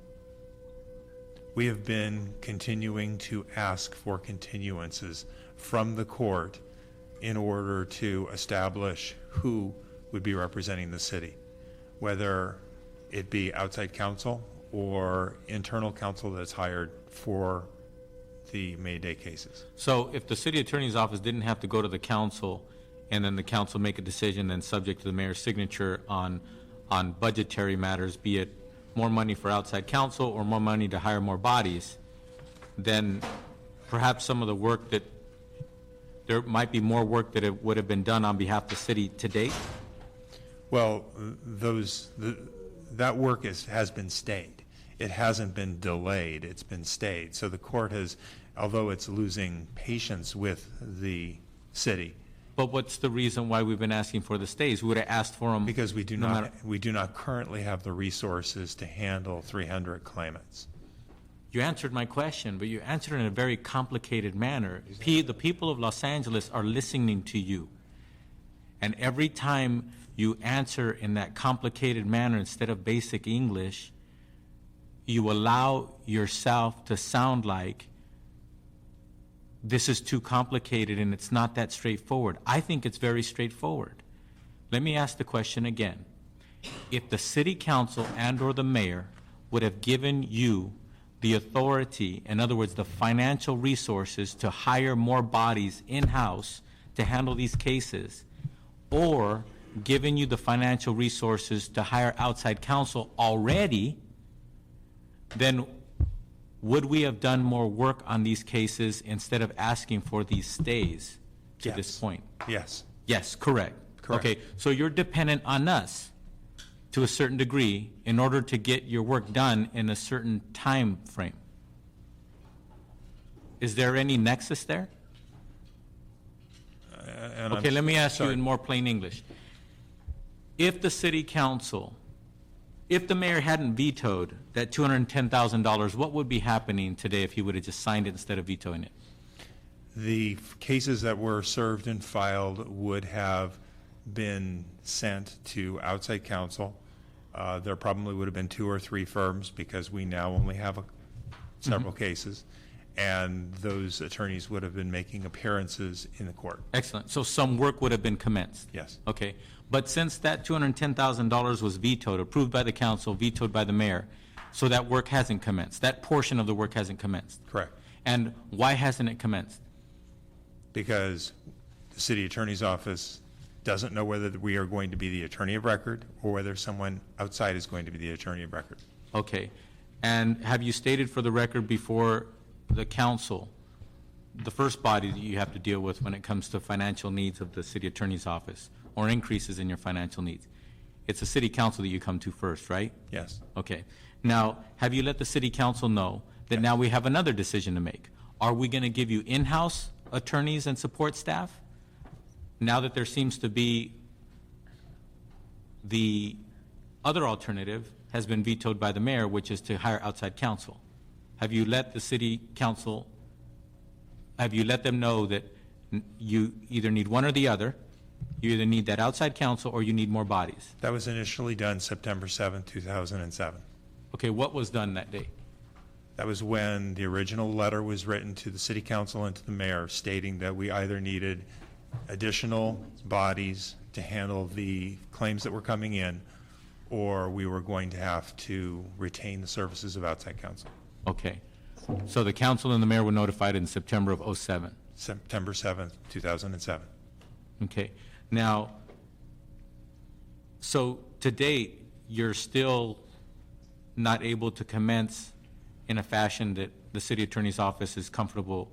We have been continuing to ask for continuances from the court in order to establish who would be representing the city, whether it be outside counsel or internal counsel that's hired for the May Day cases. So if the city attorney's office didn't have to go to the council and then the council make a decision then subject to the mayor's signature on budgetary matters, be it more money for outside counsel or more money to hire more bodies, then perhaps some of the work that there might be more work that it would have been done on behalf of the city to date? Well, that work has been stayed. It hasn't been delayed, it's been stayed. So the court has, although it's losing patience with the city. But what's the reason why we've been asking for the stays? We would have asked for them. Because we do not currently have the resources to handle 300 claimants. You answered my question, but you answered it in a very complicated manner. The people of Los Angeles are listening to you. And every time you answer in that complicated manner instead of basic English, you allow yourself to sound like this is too complicated and it's not that straightforward. I think it's very straightforward. Let me ask the question again. If the city council and or the mayor would have given you the authority, in other words, the financial resources to hire more bodies in-house to handle these cases, or given you the financial resources to hire outside counsel already, then would we have done more work on these cases instead of asking for these stays to this Yes. point? Yes. Yes, correct. Correct. Okay, so you're dependent on us to a certain degree in order to get your work done in a certain time frame. Is there any nexus there? And Okay, let me ask you sorry. in more plain English. If the city council, if the mayor hadn't vetoed that $210,000, what would be happening today if he would have just signed it instead of vetoing it? The cases that were served and filed would have been sent to outside counsel. There probably would have been 2 or 3 firms because we now only have several cases, and those attorneys would have been making appearances in the court. Excellent. So some work would have been commenced? Yes. Okay. But since that $210,000 was vetoed, approved by the council, vetoed by the mayor, so that work hasn't commenced. That portion of the work hasn't commenced. Correct. And why hasn't it commenced? Because the city attorney's office doesn't know whether we are going to be the attorney of record or whether someone outside is going to be the attorney of record. Okay. And have you stated for the record before the council, the first body that you have to deal with when it comes to financial needs of the city attorney's office or increases in your financial needs? It's the city council that you come to first, right? Yes. Okay. Now, have you let the city council know that now we have another decision to make? Are we going to give you in-house attorneys and support staff? Now that there seems to be the other alternative has been vetoed by the mayor, which is to hire outside counsel. Have you let the city council, have you let them know that you either need one or the other? You either need that outside counsel or you need more bodies? That was initially done September 7th, 2007. Okay, what was done that day? That was when the original letter was written to the city council and to the mayor stating that we either needed additional bodies to handle the claims that were coming in, or we were going to have to retain the services of outside counsel. Okay. So the council and the mayor were notified in September of '07. September 7th, 2007. Okay. Now, so to date, you're still not able to commence in a fashion that the city attorney's office is comfortable,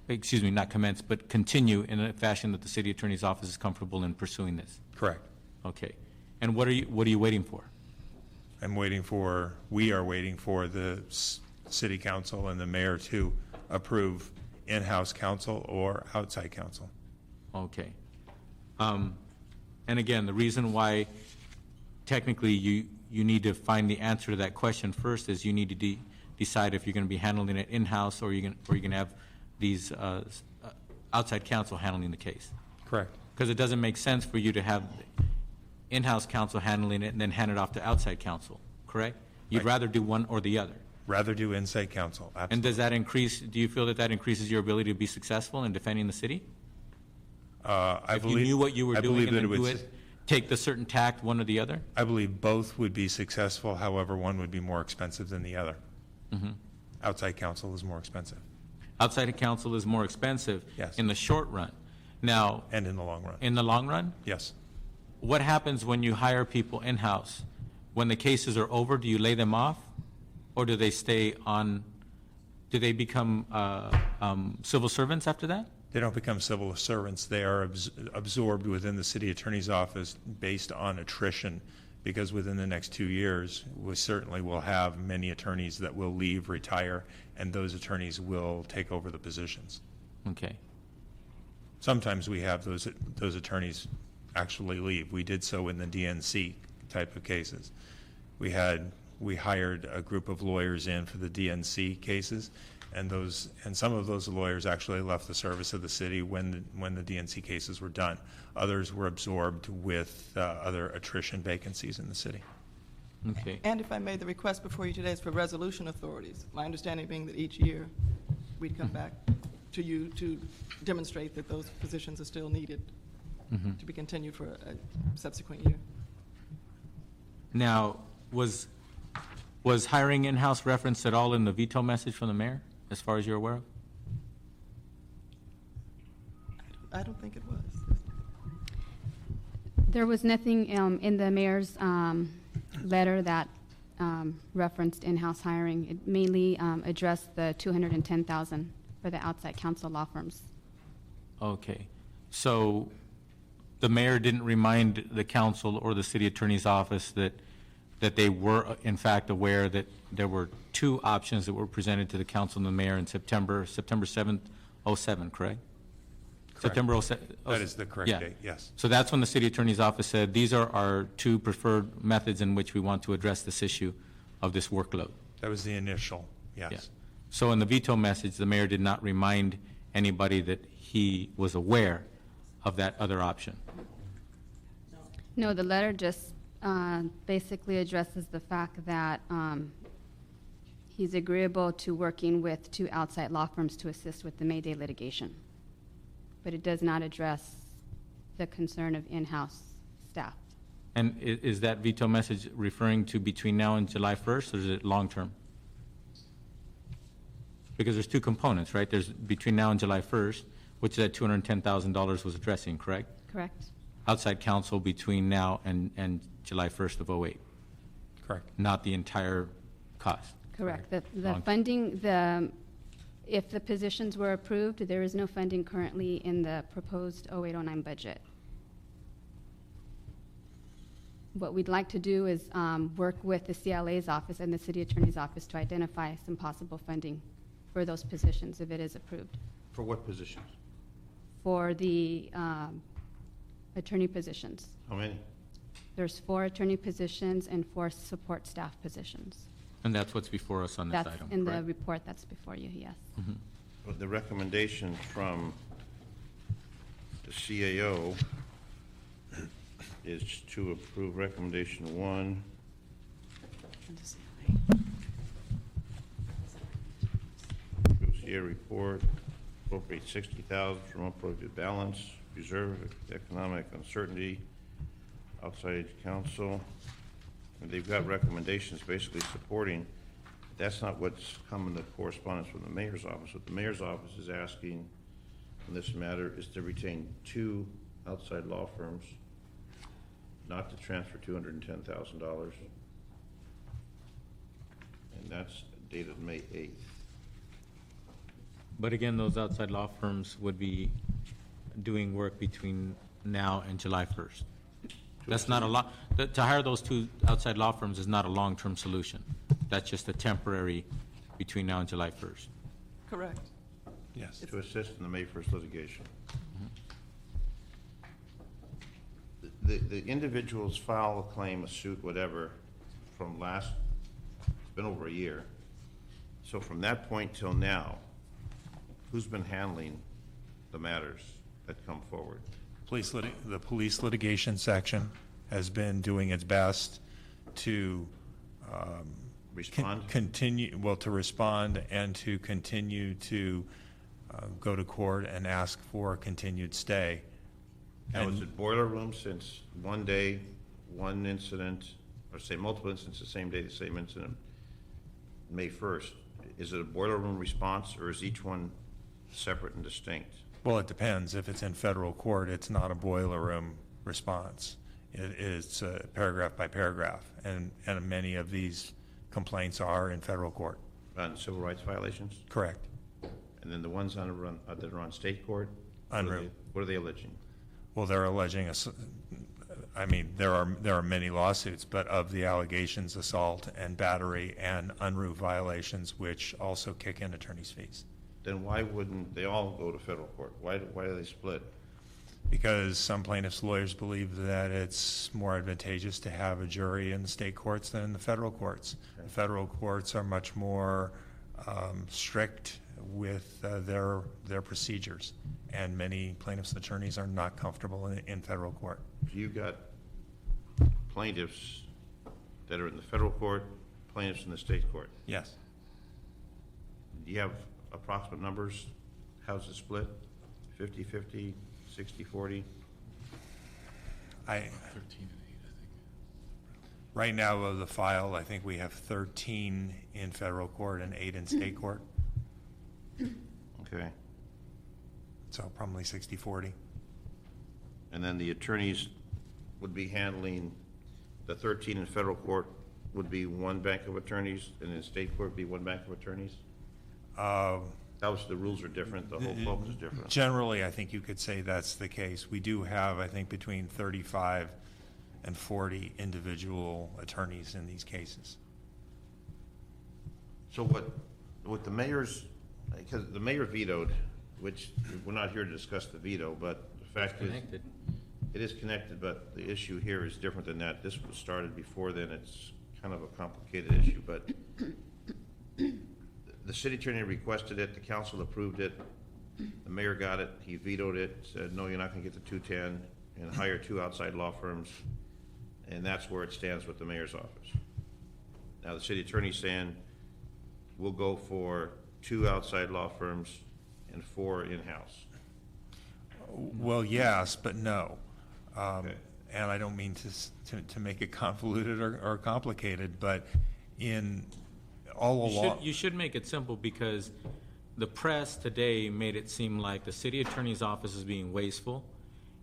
excuse me, not commence, but continue in a fashion that the city attorney's office is comfortable in pursuing this? Correct. Okay. And what are you waiting for? We are waiting for the city council and the mayor to approve in-house counsel or outside counsel. Okay. And again, the reason why technically you need to find the answer to that question first is you need to decide if you're going to be handling it in-house or you're going to have these outside counsel handling the case. Correct. Because it doesn't make sense for you to have in-house counsel handling it and then hand it off to outside counsel, correct? You'd Right. rather do one or the other. Rather do inside counsel, absolutely. And does that increase, do you feel that that increases your ability to be successful in defending the city? I If believe, you knew what you were I doing believe and that then it do would, it, take the certain tact, one or the other? I believe both would be successful, however, one would be more expensive than the other. Outside counsel is more expensive. Outside counsel is more expensive Yes. in the short run. Now, And in the long run. in the long run, Yes. what happens when you hire people in-house? When the cases are over, do you lay them off? Or do they stay on, do they become civil servants after that? They don't become civil servants. They are absorbed within the city attorney's office based on attrition, because within the next 2 years, we certainly will have many attorneys that will leave, retire, and those attorneys will take over the positions. Okay. Sometimes we have those attorneys actually leave. We did so in the DNC type of cases. We hired a group of lawyers in for the DNC cases, and some of those lawyers actually left the service of the city when the DNC cases were done. Others were absorbed with other attrition vacancies in the city. Okay. And if I made the request before you today is for resolution authorities. My understanding being that each year we'd come back to you to demonstrate that those positions are still needed to be continued for a subsequent year. Now, was hiring in-house referenced at all in the veto message from the mayor, as far as you're aware of? I don't think it was. There was nothing in the mayor's letter that referenced in-house hiring. It mainly addressed the $210,000 for the outside counsel law firms. Okay. So the mayor didn't remind the council or the city attorney's office that they were in fact aware that there were two options that were presented to the council and the mayor in September 7th, 07, correct? September 07. That is the correct Yeah. date, yes. So that's when the city attorney's office said, these are our two preferred methods in which we want to address this issue of this workload. That was the initial, Yeah. yes. So in the veto message, the mayor did not remind anybody that he was aware of that other option. No, the letter just basically addresses the fact that he's agreeable to working with two outside law firms to assist with the Mayday litigation. But it does not address the concern of in-house staff. And is that veto message referring to between now and July 1st, or is it long-term? Because there's two components, right? There's between now and July 1st, which that $210,000 was addressing, correct? Correct. Outside counsel between now and July 1st of '08, Correct. not the entire cost. Correct. The Long- funding, if the positions were approved, there is no funding currently in the proposed 08-09 budget. What we'd like to do is work with the CLA's office and the city attorney's office to identify some possible funding for those positions if it is approved. For what positions? For the attorney positions. How many? There's 4 attorney positions and 4 support staff positions. And that's what's before us on this That's item, in the correct? report that's before you, yes. But the recommendation from the CAO is to approve recommendation 1. CA report, appropriate $60,000 from appropriate balance, reserve economic uncertainty, outside counsel. And they've got recommendations basically supporting. That's not what's come in the correspondence from the mayor's office. What the mayor's office is asking in this matter is to retain 2 outside law firms, not to transfer $210,000. And that's dated May 8th. But again, those outside law firms would be doing work between now and July 1st. That's not a lot, to hire those 2 outside law firms is not a long-term solution. That's just a temporary between now and July 1st. Correct. Yes. To assist in the May 1st litigation. The individuals file a claim, a suit, whatever, from last, it's been over a year. So from that point till now, who's been handling the matters that come forward? The police litigation section has been doing its best to Respond? continue, well, to respond and to continue to go to court and ask for a continued stay. Now, is it boiler room since one day, one incident, or say multiple incidents the same day, the same incident, May 1st? Is it a boiler room response, or is each one separate and distinct? Well, it depends. If it's in federal court, it's not a boiler room response. It's paragraph by paragraph, and many of these complaints are in federal court. On civil rights violations? Correct. And then the ones that are on state court? Unruh. What are they alleging? Well, they're alleging, I mean, there are many lawsuits, but of the allegations, assault and battery and unruh violations, which also kick in attorney's fees. Then why wouldn't they all go to federal court? Why are they split? Because some plaintiffs' lawyers believe that it's more advantageous to have a jury in the state courts than in the federal courts. The federal courts are much more strict with their procedures, and many plaintiffs' attorneys are not comfortable in federal court. You got plaintiffs that are in the federal court, plaintiffs in the state court. Yes. Do you have approximate numbers? How's it split? 50-50, 60-40? 13 and 8, I think. Right now, of the file, I think we have 13 in federal court and 8 in state court. Okay. So probably 60-40. and then the attorneys would be handling, the 13 in federal court would be one bank of attorneys, and in state court would be one bank of attorneys? That was, the rules are different, the whole focus is different. Generally, I think you could say that's the case. We do have, I think, between 35 and 40 individual attorneys in these cases. So what the mayor's, because the mayor vetoed, which we're not here to discuss the veto, but the fact is. Connected. It is connected, but the issue here is different than that. This was started before then. It's kind of a complicated issue, but the city attorney requested it, the council approved it, the mayor got it, he vetoed it, said, no, you're not gonna get the 210, and hire 2 outside law firms, and that's where it stands with the mayor's office. Now, the city attorney's saying, we'll go for 2 outside law firms and 4 in-house. Well, yes, but no. Okay. And I don't mean to make it convoluted or complicated, but in all along. You should make it simple, because the press today made it seem like the city attorney's office is being wasteful,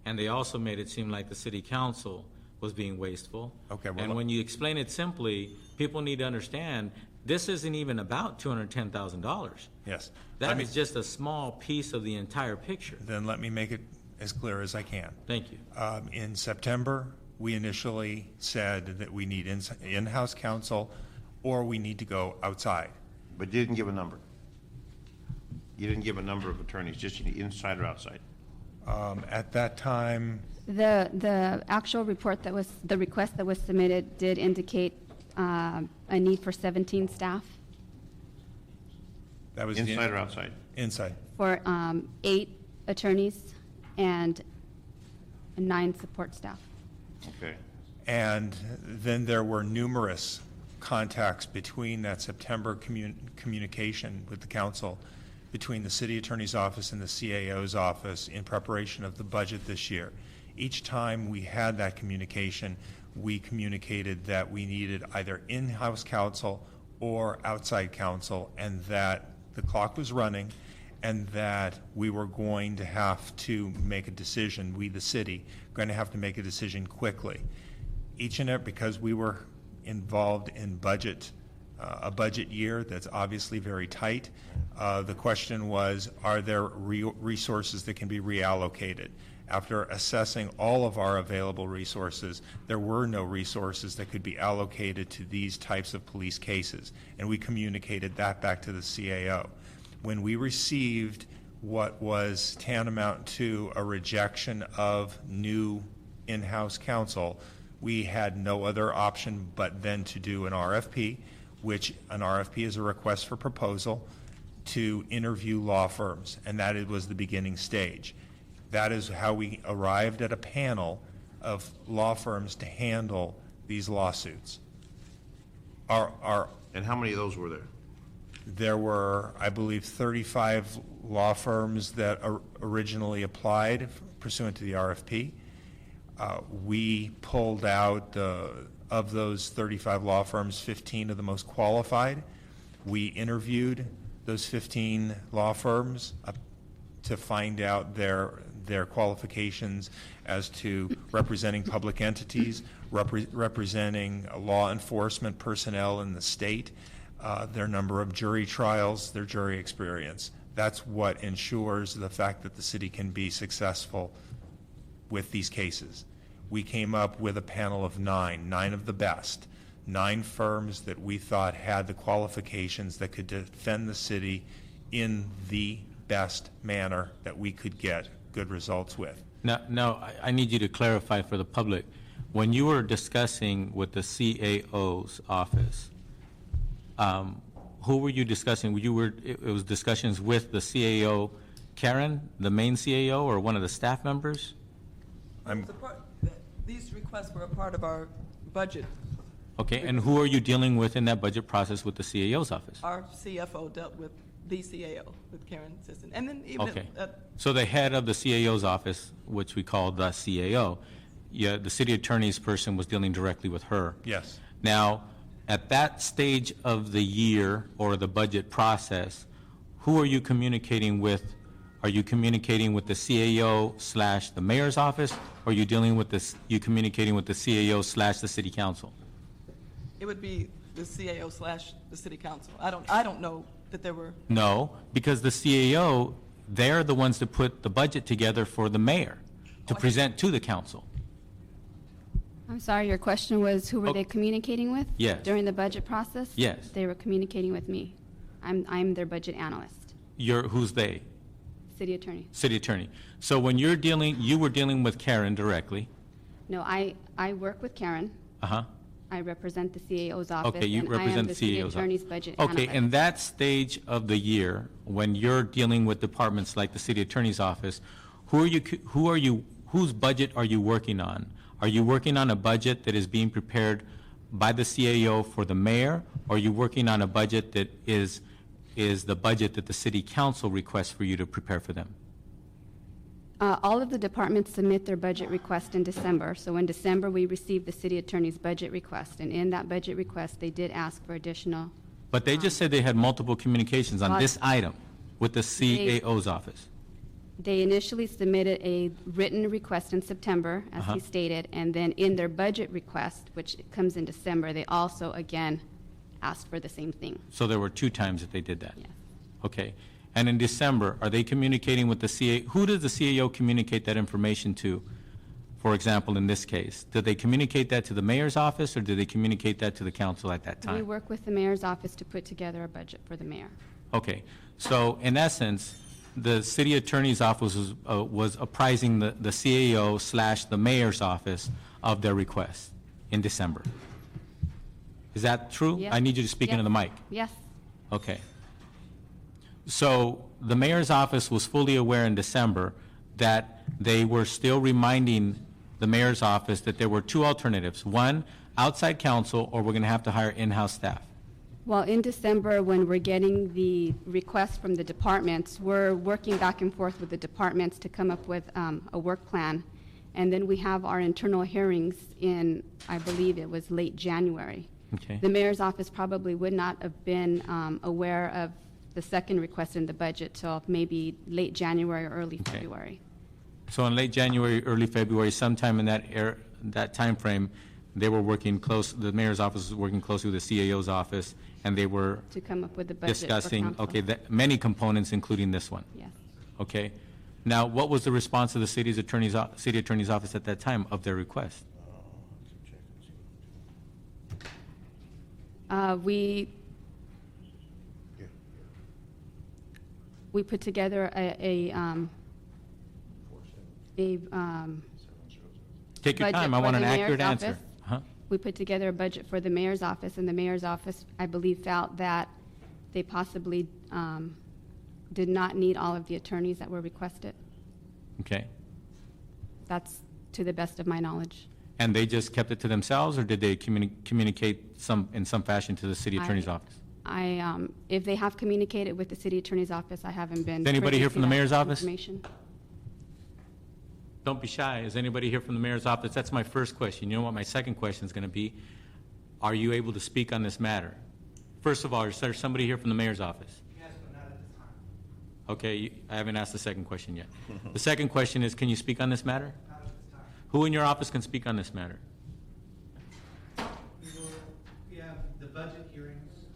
and they also made it seem like the city council was being wasteful. Okay, well, and when you explain it simply, people need to understand this isn't even about $210,000. Yes. That is just a small piece of the entire picture. Then let me make it as clear as I can. Thank you. In September, we initially said that we need in-house counsel, or we need to go outside. But you didn't give a number. You didn't give a number of attorneys, just inside or outside. At that time, The actual report that was, the request that was submitted did indicate a need for 17 staff that was Inside or outside? Inside. for 8 attorneys and 9 support staff. Okay. And then there were numerous contacts between that September communication with the council, between the city attorney's office and the CAO's office in preparation of the budget this year. Each time we had that communication, we communicated that we needed either in-house counsel or outside counsel, and that the clock was running, and that we were going to have to make a decision, we the city, going to have to make a decision quickly. Each and every, because we were involved in budget, a budget year that's obviously very tight, the question was, are there resources that can be reallocated? After assessing all of our available resources, there were no resources that could be allocated to these types of police cases, and we communicated that back to the CAO. When we received what was tantamount to a rejection of new in-house counsel, we had no other option but then to do an RFP, which an RFP is a request for proposal, to interview law firms, and that it was the beginning stage. That is how we arrived at a panel of law firms to handle these lawsuits. And how many of those were there? There were, I believe, 35 law firms that originally applied pursuant to the RFP. We pulled out, of those 35 law firms, 15 of the most qualified. We interviewed those 15 law firms to find out their qualifications as to representing public entities, representing law enforcement personnel in the state, their number of jury trials, their jury experience. That's what ensures the fact that the city can be successful with these cases. We came up with a panel of 9 of the best, 9 firms that we thought had the qualifications that could defend the city in the best manner that we could get good results with. Now, I need you to clarify for the public. When you were discussing with the CAO's office, who were you discussing? It was discussions with the CAO, Karen, the main CAO, or one of the staff members? These requests were a part of our budget. Okay, and who are you dealing with in that budget process with the CAO's office? Our CFO dealt with the CAO, with Karen Sisson. And then even Okay. So the head of the CAO's office, which we call the CAO, the city attorney's person was dealing directly with her. Yes. Now, at that stage of the year or the budget process, who are you communicating with? Are you communicating with the CAO / the mayor's office, or are you dealing with this, you communicating with the CAO / the city council? It would be the CAO / the city council. I don't know that there were. No, because the CAO, they're the ones that put the budget together for the mayor to present to the council. I'm sorry, your question was who were they communicating with? Yes. During the budget process? Yes. They were communicating with me. I'm their budget analyst, Who's they? city attorney. City attorney. So when you were dealing with Karen directly. No, I work with Karen. Uh-huh. I represent the CAO's office. Okay, you and represent I am the the city CAO's attorney's office. budget Okay, analyst. in that stage of the year, when you're dealing with departments like the city attorney's office, whose budget are you working on? Are you working on a budget that is being prepared by the CAO for the mayor, or are you working on a budget that is the budget that the city council requests for you to prepare for them? All of the departments submit their budget request in December. So in December, we received the city attorney's budget request. And in that budget request, they did ask for additional. But they just said they had multiple communications on this item with the CAO's office. They initially submitted a written request in September, as he stated, and then in their budget request, which comes in December, they also again asked for the same thing. So there were 2 times that they did that? Yes. Okay. And in December, are they communicating with the CAO? Who does the CAO communicate that information to, for example, in this case? Did they communicate that to the mayor's office, or did they communicate that to the council at that time? We work with the mayor's office to put together a budget for the mayor. Okay. So in essence, the city attorney's office was apprising the CAO / the mayor's office of their request in December. Is that true? Yes. I need you to speak into the mic. Yes. Okay. So the mayor's office was fully aware in December that they were still reminding the mayor's office that there were 2 alternatives. One, outside counsel, or we're going to have to hire in-house staff. Well, in December, when we're getting the requests from the departments, we're working back and forth with the departments to come up with a work plan. And then we have our internal hearings in, I believe it was late January. Okay. The mayor's office probably would not have been aware of the second request in the budget till maybe late January or early February. So in late January, early February, sometime in that time frame, they were working close, the mayor's office was working closely with the CAO's office, and they were To come up with the budget for discussing, council. okay, many components, including this one. Yes. Okay. Now, what was the response of the city attorney's office at that time of their request? We put together Take your budget time, I for want an the mayor's accurate answer. office. Uh-huh. We put together a budget for the mayor's office, and the mayor's office, I believe, felt that they possibly did not need all of the attorneys that were requested. Okay. That's to the best of my knowledge. And they just kept it to themselves, or did they communicate in some fashion to the city attorney's office? If they have communicated with the city attorney's office, I haven't been. Is anybody privy here to from the that mayor's office? information. Don't be shy. Is anybody here from the mayor's office? That's my first question. You know what my second question is going to be? Are you able to speak on this matter? First of all, is there somebody here from the mayor's office? Yes, but not at this time. Okay, I haven't asked the second question yet. The second question is, can you speak on this matter? Not at this time. Who in your office can speak on this matter? We have the budget hearings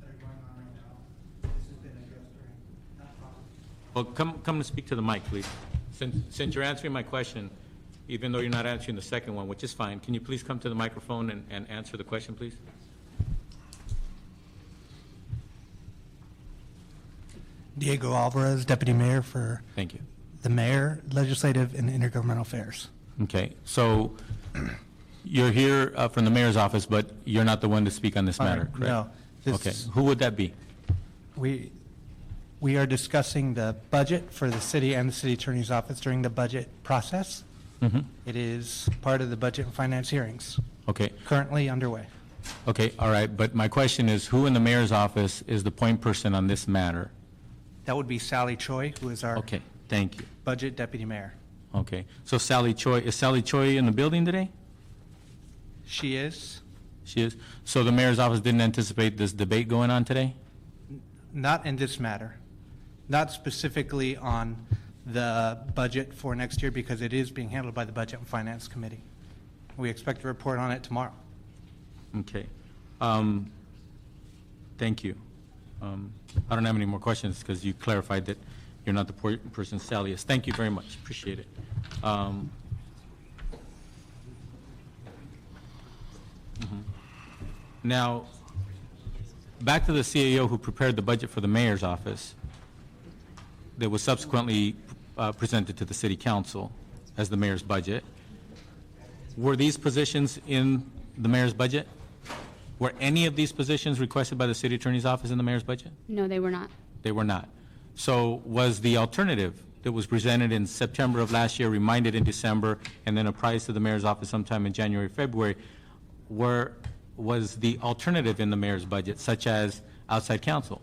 that are going on right now. This has been addressed during that process. Well, come and speak to the mic, please. Since you're answering my question, even though you're not answering the second one, which is fine, can you please come to the microphone and answer the question, please? Diego Alvarez, Deputy Mayor for Thank you. the Mayor, Legislative and Intergovernmental Affairs. Okay, so you're here from the mayor's office, but you're not the one to speak on this matter, correct? No. This- Okay, who would that be? We are discussing the budget for the city and the city attorney's office during the budget process. Mhm. It is part of the budget and finance hearings, Okay, currently underway. okay, all right, but my question is, who in the mayor's office is the point person on this matter? That would be Sally Choi, who is our Okay, thank you. budget deputy mayor. Okay, so is Sally Choi in the building today? She is, She is? So the mayor's office didn't anticipate this debate going on today? not in this matter, not specifically on the budget for next year because it is being handled by the Budget and Finance Committee. We expect to report on it tomorrow. Okay. Thank you. I don't have any more questions because you clarified that you're not the person Sally is. Thank you very much. Appreciate it. Now, back to the CAO who prepared the budget for the mayor's office that was subsequently presented to the city council as the mayor's budget. Were these positions in the mayor's budget? Were any of these positions requested by the city attorney's office in the mayor's budget? No, they were not. They were not. So was the alternative that was presented in September of last year, reminded in December, and then apprised to the mayor's office sometime in January, February, was the alternative in the mayor's budget, such as outside counsel?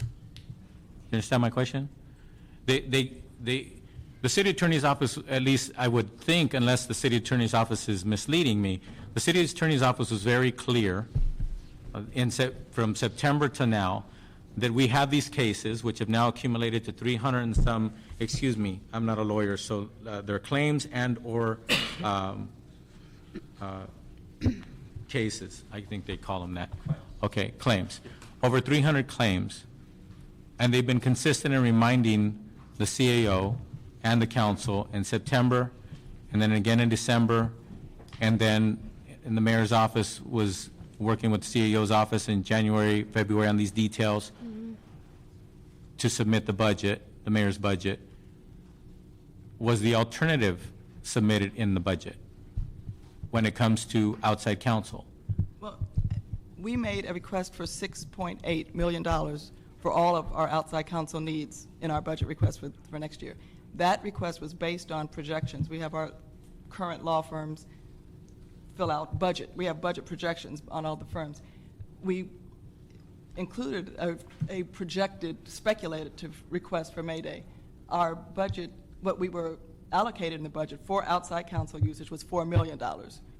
You understand my question? The city attorney's office, at least I would think, unless the city attorney's office is misleading me, the city attorney's office was very clear from September to now that we have these cases which have now accumulated to 300 and some, excuse me, I'm not a lawyer, so they're claims and or cases. I think they call them that. Okay, claims. Over 300 claims. And they've been consistent in reminding the CAO and the council in September, and then again in December, and then in the mayor's office was working with the CAO's office in January, February on these details to submit the budget, the mayor's budget. Was the alternative submitted in the budget when it comes to outside counsel? Well, we made a request for $6.8 million for all of our outside counsel needs in our budget request for next year. That request was based on projections. We have our current law firms fill out budget. We have budget projections on all the firms. We included a projected speculative request for May Day. Our budget, what we were allocated in the budget for outside counsel usage was $4 million.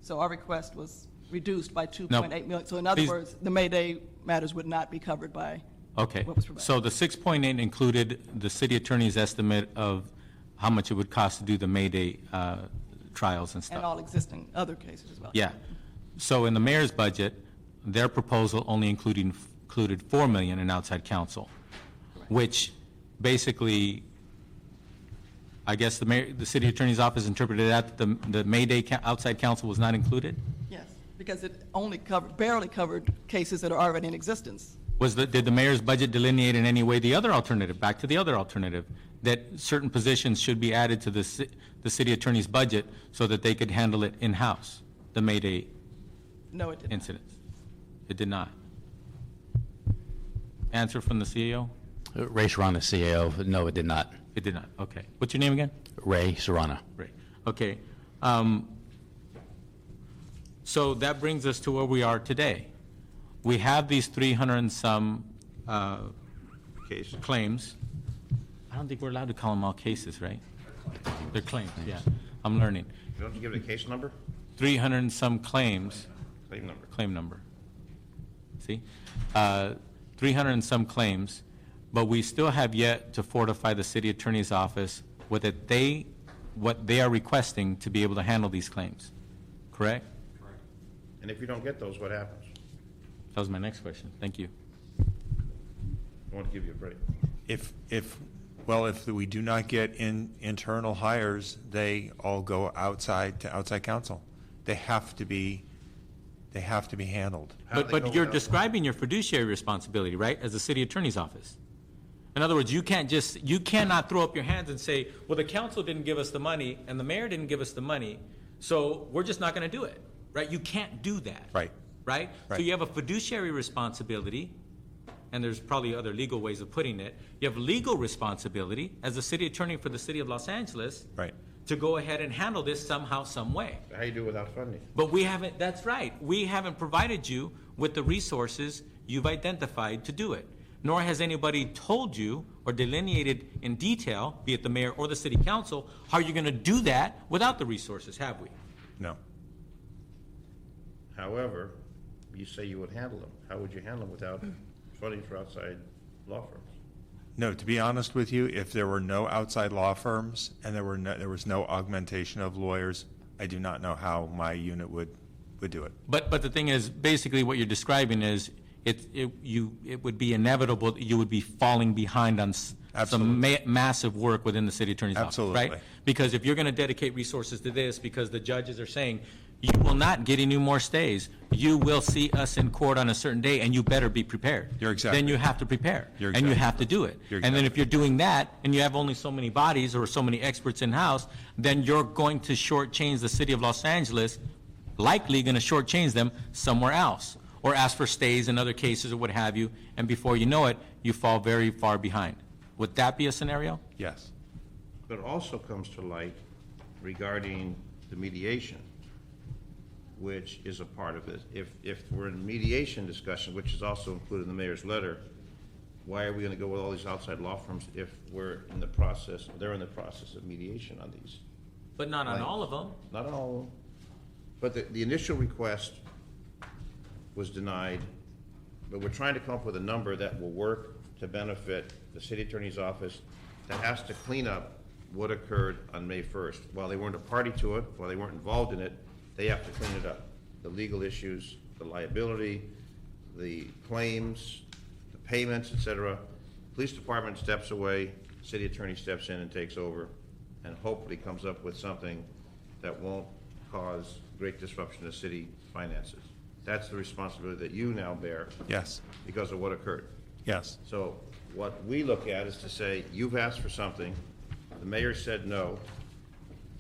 So our request was reduced by $2.8 million. So in other words, the May Day matters would not be covered by what was provided. So the 6.8 included the city attorney's estimate of how much it would cost to do the May Day trials and stuff. And all existing other cases as well. Yeah. So in the mayor's budget, their proposal only included $4 million in outside counsel, which basically, I guess the city attorney's office interpreted that the May Day outside counsel was not included? Yes, because it only barely covered cases that are already in existence. Did the mayor's budget delineate in any way the other alternative, back to the other alternative, that certain positions should be added to the city attorney's budget so that they could handle it in-house, the May Day No, it didn't. incidents? It did not. Answer from the CEO? Ray Serrana, CAO. No, it did not. It did not. Okay. What's your name again? Ray Serrana. Ray. Okay. So that brings us to where we are today. We have these 300 and some claims. I don't think we're allowed to call them all cases, right? They're claims, yeah. I'm learning. You don't have to give it a case number? 300 and some claims. Claim number. Claim number. See? 300 and some claims, but we still have yet to fortify the city attorney's office with what they are requesting to be able to handle these claims. Correct? Correct. And if you don't get those, what happens? That was my next question. Thank you. I want to give you a break. If we do not get internal hires, they all go outside to outside counsel. They have to be handled. But you're describing your fiduciary responsibility, right, as a city attorney's office. In other words, you cannot throw up your hands and say, well, the council didn't give us the money and the mayor didn't give us the money, so we're just not going to do it, right? You can't do that. Right. Right? So you have a fiduciary responsibility, and there's probably other legal ways of putting it. You have legal responsibility as the city attorney for the city of Los Angeles to go ahead and handle this somehow, some way. How do you do it without funding? But we haven't, that's right, we haven't provided you with the resources you've identified to do it. Nor has anybody told you or delineated in detail, be it the mayor or the city council, how you're going to do that without the resources, have we? No. However, you say you would handle them. How would you handle them without funding for outside law firms? No, to be honest with you, if there were no outside law firms and there was no augmentation of lawyers, I do not know how my unit would do it. But the thing is, basically what you're describing is it would be inevitable that you would be falling behind on some massive work within the city attorney's office, right? Because if you're going to dedicate resources to this, because the judges are saying, you will not get any more stays. You will see us in court on a certain day, and you better be prepared. You're exactly. Then you have to prepare, You're and you exactly. have to do it. You're And then exactly. if you're doing that, and you have only so many bodies or so many experts in-house, then you're going to shortchange the city of Los Angeles, likely going to shortchange them somewhere else, or ask for stays in other cases or what have you, and before you know it, you fall very far behind. Would that be a scenario? Yes. But it also comes to light regarding the mediation, which is a part of it. If we're in mediation discussion, which is also included in the mayor's letter, why are we gonna go with all these outside law firms if we're in the process, they're in the process of mediation on these? But not on all of them. Not on all of them. But the initial request was denied, but we're trying to come up with a number that will work to benefit the city attorney's office that has to clean up what occurred on May 1st. While they weren't a party to it, while they weren't involved in it, they have to clean it up. The legal issues, the liability, the claims, the payments, et cetera. Police department steps away, city attorney steps in and takes over, and hopefully comes up with something that won't cause great disruption to city finances. That's the responsibility that you now bear. Yes. Because of what occurred. Yes. So what we look at is to say, you've asked for something, the mayor said no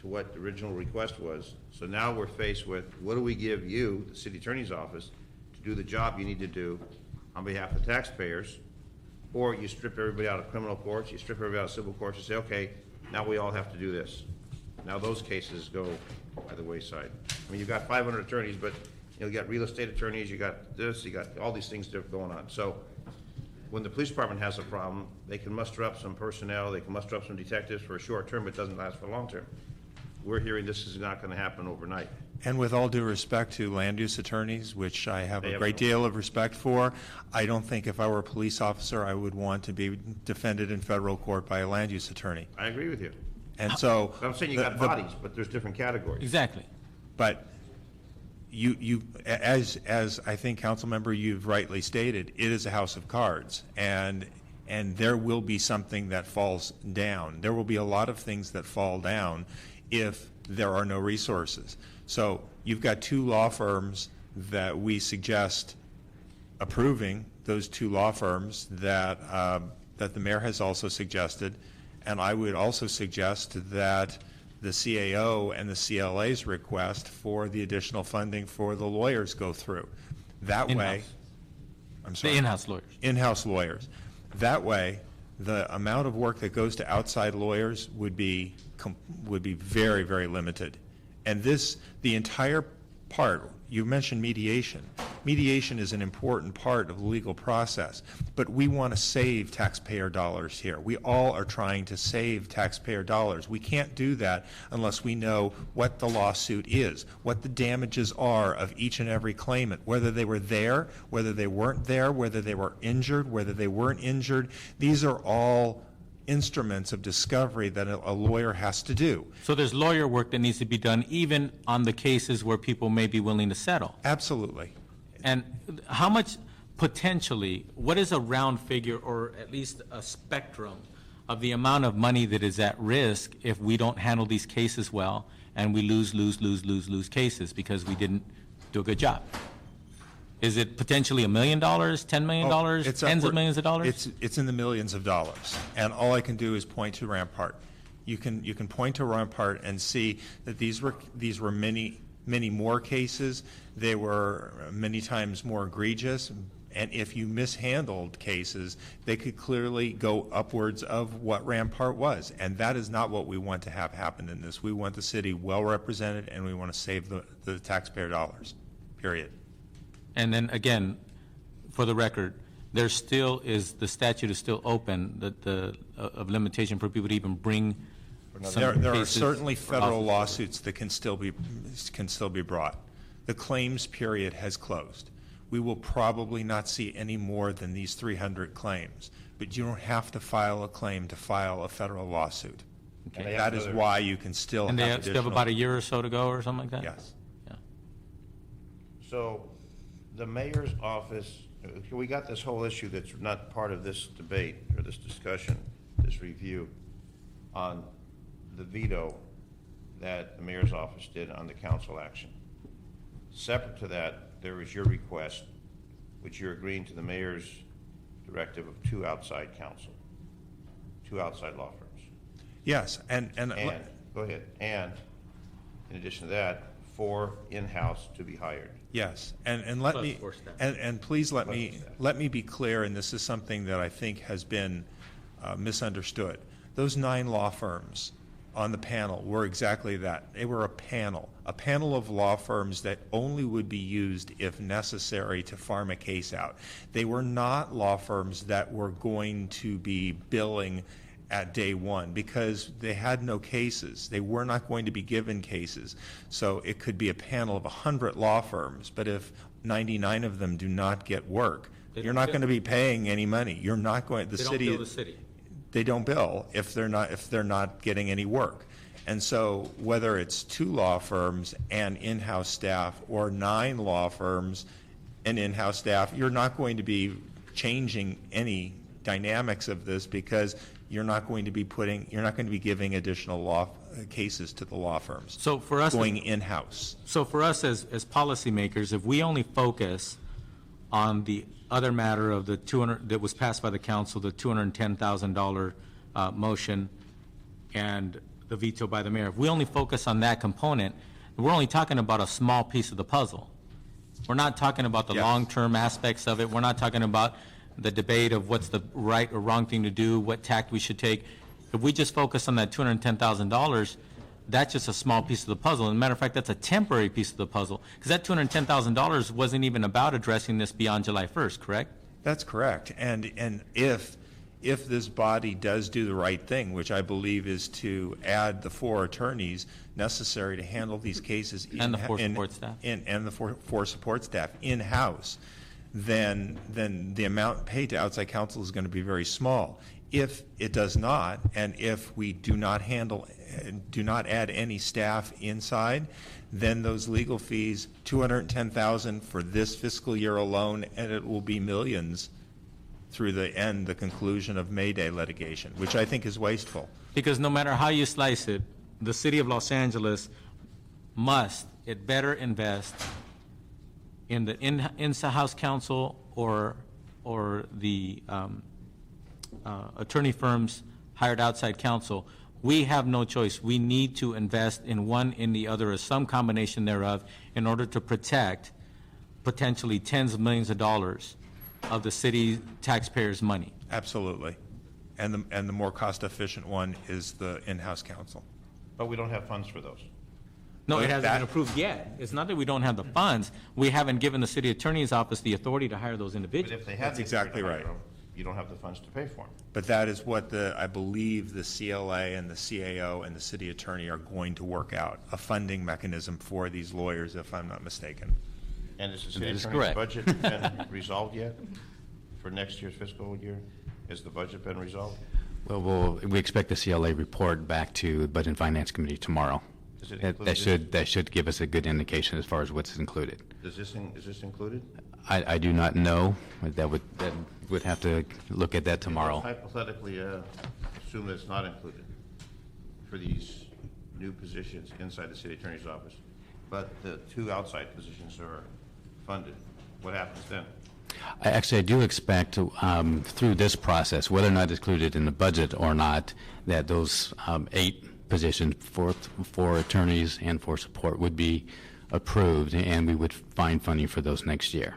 to what the original request was, so now we're faced with, what do we give you, the city attorney's office, to do the job you need to do on behalf of taxpayers? Or you strip everybody out of criminal courts, you strip everybody out of civil courts, and say, okay, now we all have to do this. Now those cases go by the wayside. I mean, you've got 500 attorneys, but you got real estate attorneys, you got this, you got all these things that are going on. So when the police department has a problem, they can muster up some personnel, they can muster up some detectives for a short term, but it doesn't last for long term. We're hearing this is not going to happen overnight. And with all due respect to land use attorneys, which I have a great no- deal of respect for, I don't think if I were a police officer, I would want to be defended in federal court by a land use attorney. I agree with you. And so. I'm saying you got bodies, but there's different categories. Exactly. But as I think, council member, you've rightly stated, it is a house of cards, and there will be something that falls down. There will be a lot of things that fall down if there are no resources. So you've got two law firms that we suggest approving, those two law firms that the mayor has also suggested, and I would also suggest that the CAO and the CLA's request for the additional funding for the lawyers go through. That way, I'm sorry. The in-house lawyers. In-house lawyers. That way, the amount of work that goes to outside lawyers would be very, very limited. And the entire part, you mentioned mediation. Mediation is an important part of the legal process, but we want to save taxpayer dollars here. We all are trying to save taxpayer dollars. We can't do that unless we know what the lawsuit is, what the damages are of each and every claimant, whether they were there, whether they weren't there, whether they were injured, whether they weren't injured. These are all instruments of discovery that a lawyer has to do. So there's lawyer work that needs to be done even on the cases where people may be willing to settle. Absolutely. And how much potentially, what is a round figure or at least a spectrum of the amount of money that is at risk if we don't handle these cases well and we lose cases because we didn't do a good job? Is it potentially $1 million, $10 million, tens of millions of dollars? It's in the millions of dollars, and all I can do is point to Rampart. You can point to Rampart and see that these were many more cases. They were many times more egregious, and if you mishandled cases, they could clearly go upwards of what Rampart was, and that is not what we want to have happen in this. We want the city well represented, and we want to save the taxpayer dollars. Period. And then again, for the record, there still is, the statute is still open, of limitation for people to even bring some There are cases certainly for federal office. lawsuits that can still be brought. The claims period has closed. we will probably not see any more than these 300 claims. But you don't have to file a claim to file a federal lawsuit. And they That have is another- why you can still And have they still have additional- about a year or so to go or something like that? Yes. Yeah. So, the mayor's office, we got this whole issue that's not part of this debate or this discussion, this review, on the veto that the mayor's office did on the council action. Separate to that, there was your request, which you're agreeing to the mayor's directive of 2 outside counsel, 2 outside law firms. Yes, and Go ahead. And in addition to that, 4 in-house to be hired. yes, and let Plus me 4 staff. and please let me be clear, and this is something that I think has been misunderstood. Those 9 law firms on the panel were exactly that. They were a panel of law firms that only would be used if necessary to farm a case out. They were not law firms that were going to be billing at day one because they had no cases. They were not going to be given cases. So it could be a panel of 100 law firms, but if 99 of them do not get work, you're not going to be paying any money. You're not going, They don't bill the city. They don't bill if they're not getting any work. And so whether it's 2 law firms and in-house staff or 9 law firms and in-house staff, you're not going to be changing any dynamics of this because you're not going to be giving additional law cases to the law firms. So for us, going in-house. So for us as policymakers, if we only focus on the other matter of the 200 that was passed by the council, the $210,000 motion and the veto by the mayor, if we only focus on that component, we're only talking about a small piece of the puzzle. We're not talking about the long-term aspects of it. We're not talking about the debate of what's the right or wrong thing to do, what tact we should take. If we just focus on that $210,000, that's just a small piece of the puzzle. As a matter of fact, that's a temporary piece of the puzzle, because that $210,000 wasn't even about addressing this beyond July 1st, correct? That's correct. And if this body does do the right thing, which I believe is to add the 4 attorneys necessary to handle these cases And the 4 support staff. and the 4 support staff in-house, then the amount paid to outside counsel is going to be very small. If it does not, and if we do not add any staff inside, then those legal fees, $210,000 for this fiscal year alone, and it will be millions through the conclusion of May Day litigation, which I think is wasteful. Because no matter how you slice it, the city of Los Angeles it better invest in the in-house counsel or the attorney firms hired outside counsel. We have no choice. We need to invest in one, in the other, or some combination thereof, in order to protect potentially tens of millions of dollars of the city taxpayers' money. Absolutely. And the more cost-efficient one is the in-house counsel. But we don't have funds for those. No, it hasn't been approved yet. It's not that we don't have the funds. We haven't given the city attorney's office the authority to hire those But individuals. if they have That's the exactly authority to right. hire them, you don't have the funds to pay for them. But that is what I believe the CLA and the CAO and the city attorney are going to work out, a funding mechanism for these lawyers, if I'm not mistaken. And is the city That is attorney's correct. budget been resolved yet for next year's fiscal year? Has the budget been resolved? Well, we expect the CLA report back to the Budget and Finance Committee tomorrow. Does it That include that should give us a good indication as far as what's included. Is this included? I do not know. That would have to look at that tomorrow. Hypothetically, assume that it's not included for these new positions inside the city attorney's office, but the 2 outside positions are funded. What happens then? I do expect through this process, whether or not it's included in the budget or not, that those 8 positions for attorneys and for support would be approved, and we would find funding for those next year.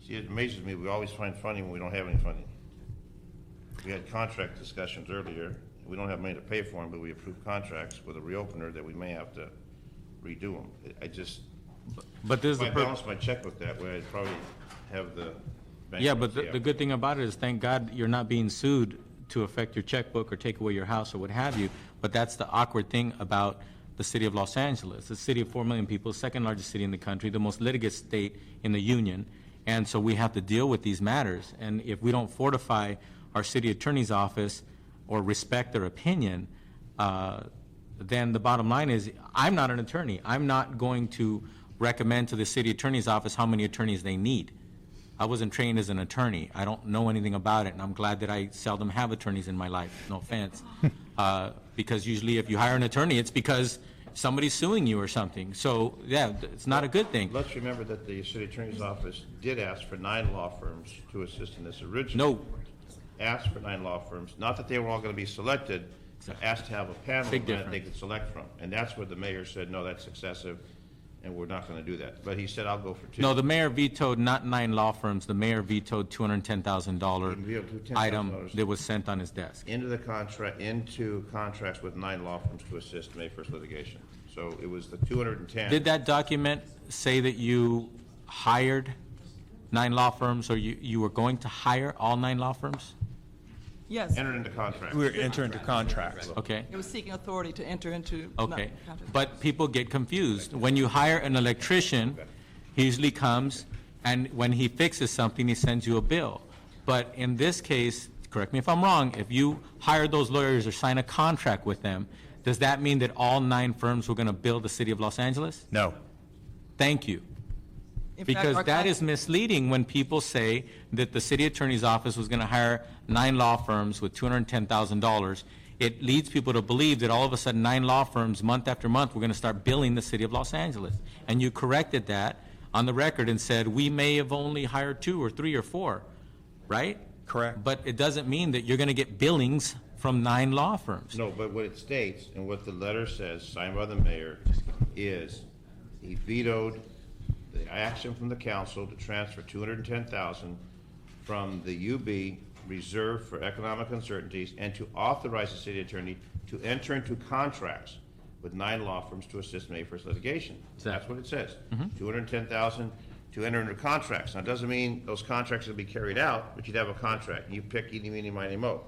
See, it amazes me, we always find funding when we don't have any funding. We had contract discussions earlier. We don't have money to pay for them, but we approved contracts with a reopener that we may have to redo them. But this is if I balance my checkbook that way, I'd probably have the bank. Yeah, but the good thing about it is, thank God, you're not being sued to affect your checkbook or take away your house or what have you. But that's the awkward thing about the city of Los Angeles, a city of 4 million people, second largest city in the country, the most litigious state in the union. And so we have to deal with these matters. And if we don't fortify our city attorney's office or respect their opinion, then the bottom line is, I'm not an attorney. I'm not going to recommend to the city attorney's office how many attorneys they need. I wasn't trained as an attorney. I don't know anything about it, and I'm glad that I seldom have attorneys in my life, no offense. Because usually if you hire an attorney, it's because somebody's suing you or something. So, yeah, it's not a good thing. Let's remember that the city attorney's office did ask for 9 law firms to assist in this originally. No. Asked for 9 law firms, not that they were all going to be selected, but asked to have a panel Big that difference. they could select from. And that's where the mayor said, no, that's excessive, and we're not going to do that. But he said, I'll go for 2. No, the mayor vetoed not 9 law firms. The mayor vetoed $210,000 He vetoed $210,000 item that was sent on his desk. Into contracts with 9 law firms to assist May 1st litigation. So it was the 210. Did that document say that you hired 9 law firms, or you were going to hire all 9 law firms? Yes. Entered into contracts. We're entering into contracts. Okay. It was seeking authority to enter into. Okay, contract. but people get confused. When you hire an electrician, he usually comes, and when he fixes something, he sends you a bill. But in this case, correct me if I'm wrong, if you hire those lawyers or sign a contract with them, does that mean that all 9 firms were going to bill the city of Los Angeles? No. Thank you. In fact, Because our that client- is misleading when people say that the city attorney's office was going to hire 9 law firms with $210,000. It leads people to believe that all of a sudden 9 law firms, month after month, were going to start billing the city of Los Angeles. And you corrected that on the record and said, we may have only hired 2 or 3 or 4, right? Correct. But it doesn't mean that you're going to get billings from 9 law firms. No, but what it states, and what the letter says, signed by the mayor, is he vetoed the action from the council to transfer $210,000 from the UB reserved for economic uncertainties, and to authorize the city attorney to enter into contracts with 9 law firms to assist May 1st litigation. That's what it says. $210,000 to enter into contracts. Now, it doesn't mean those contracts will be carried out, but you'd have a contract, and you pick eeny, meeny, miny, mo.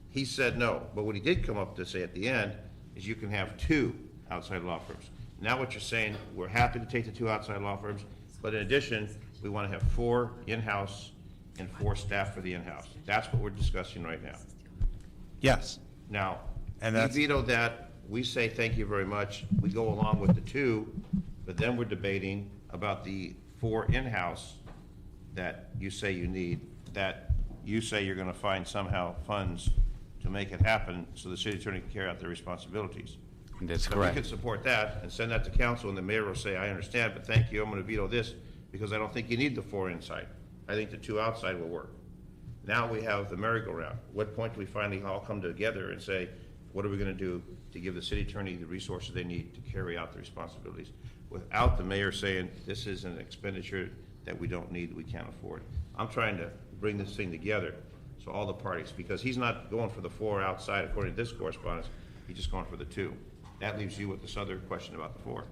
He said no, but what he did come up to say at the end is you can have 2 outside law firms. Now what you're saying, we're happy to take the 2 outside law firms, but in addition, we want to have 4 in-house and 4 staff for the in-house. That's what we're discussing right now. Yes. Now, And you that's- vetoed that, we say thank you very much, we go along with the 2, but then we're debating about the 4 in-house that you say you need, that you say you're going to find somehow funds to make it happen so the city attorney can carry out their responsibilities. That's So correct. we could support that and send that to council, and the mayor will say, I understand, but thank you, I'm going to veto this, because I don't think you need the 4 inside. I think the 2 outside will work. Now we have the merry-go-round. What point do we finally all come together and say, what are we going to do to give the city attorney the resources they need to carry out the responsibilities, without the mayor saying, this is an expenditure that we don't need, we can't afford. I'm trying to bring this thing together, so all the parties, because he's not going for the 4 outside according to this correspondence, he's just going for the 2. That leaves you with this other question about the 4.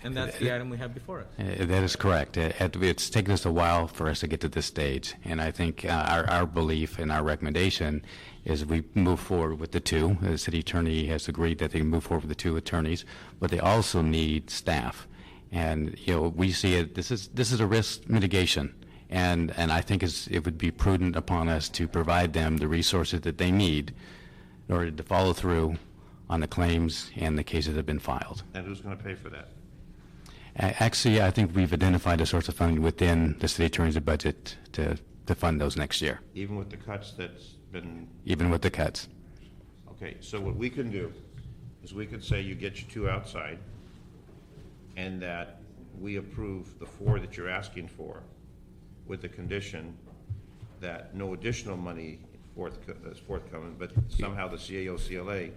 And that's the item we have before us. That is correct. It's taken us a while for us to get to this stage, and I think our belief and our recommendation is we move forward with the 2. The city attorney has agreed that they can move forward with the 2 attorneys, but they also need staff. And, we see it, this is a risk mitigation, and I think it would be prudent upon us to provide them the resources that they need in order to follow through on the claims and the cases that have been filed. And who's going to pay for that? Actually, I think we've identified a source of funding within the city attorney's budget to fund those next year, Even with the cuts that's been, even with the cuts. okay, so what we can do is we could say you get your 2 outside, and that we approve the 4 that you're asking for, with the condition that no additional money is forthcoming, but somehow the CAO, CLA,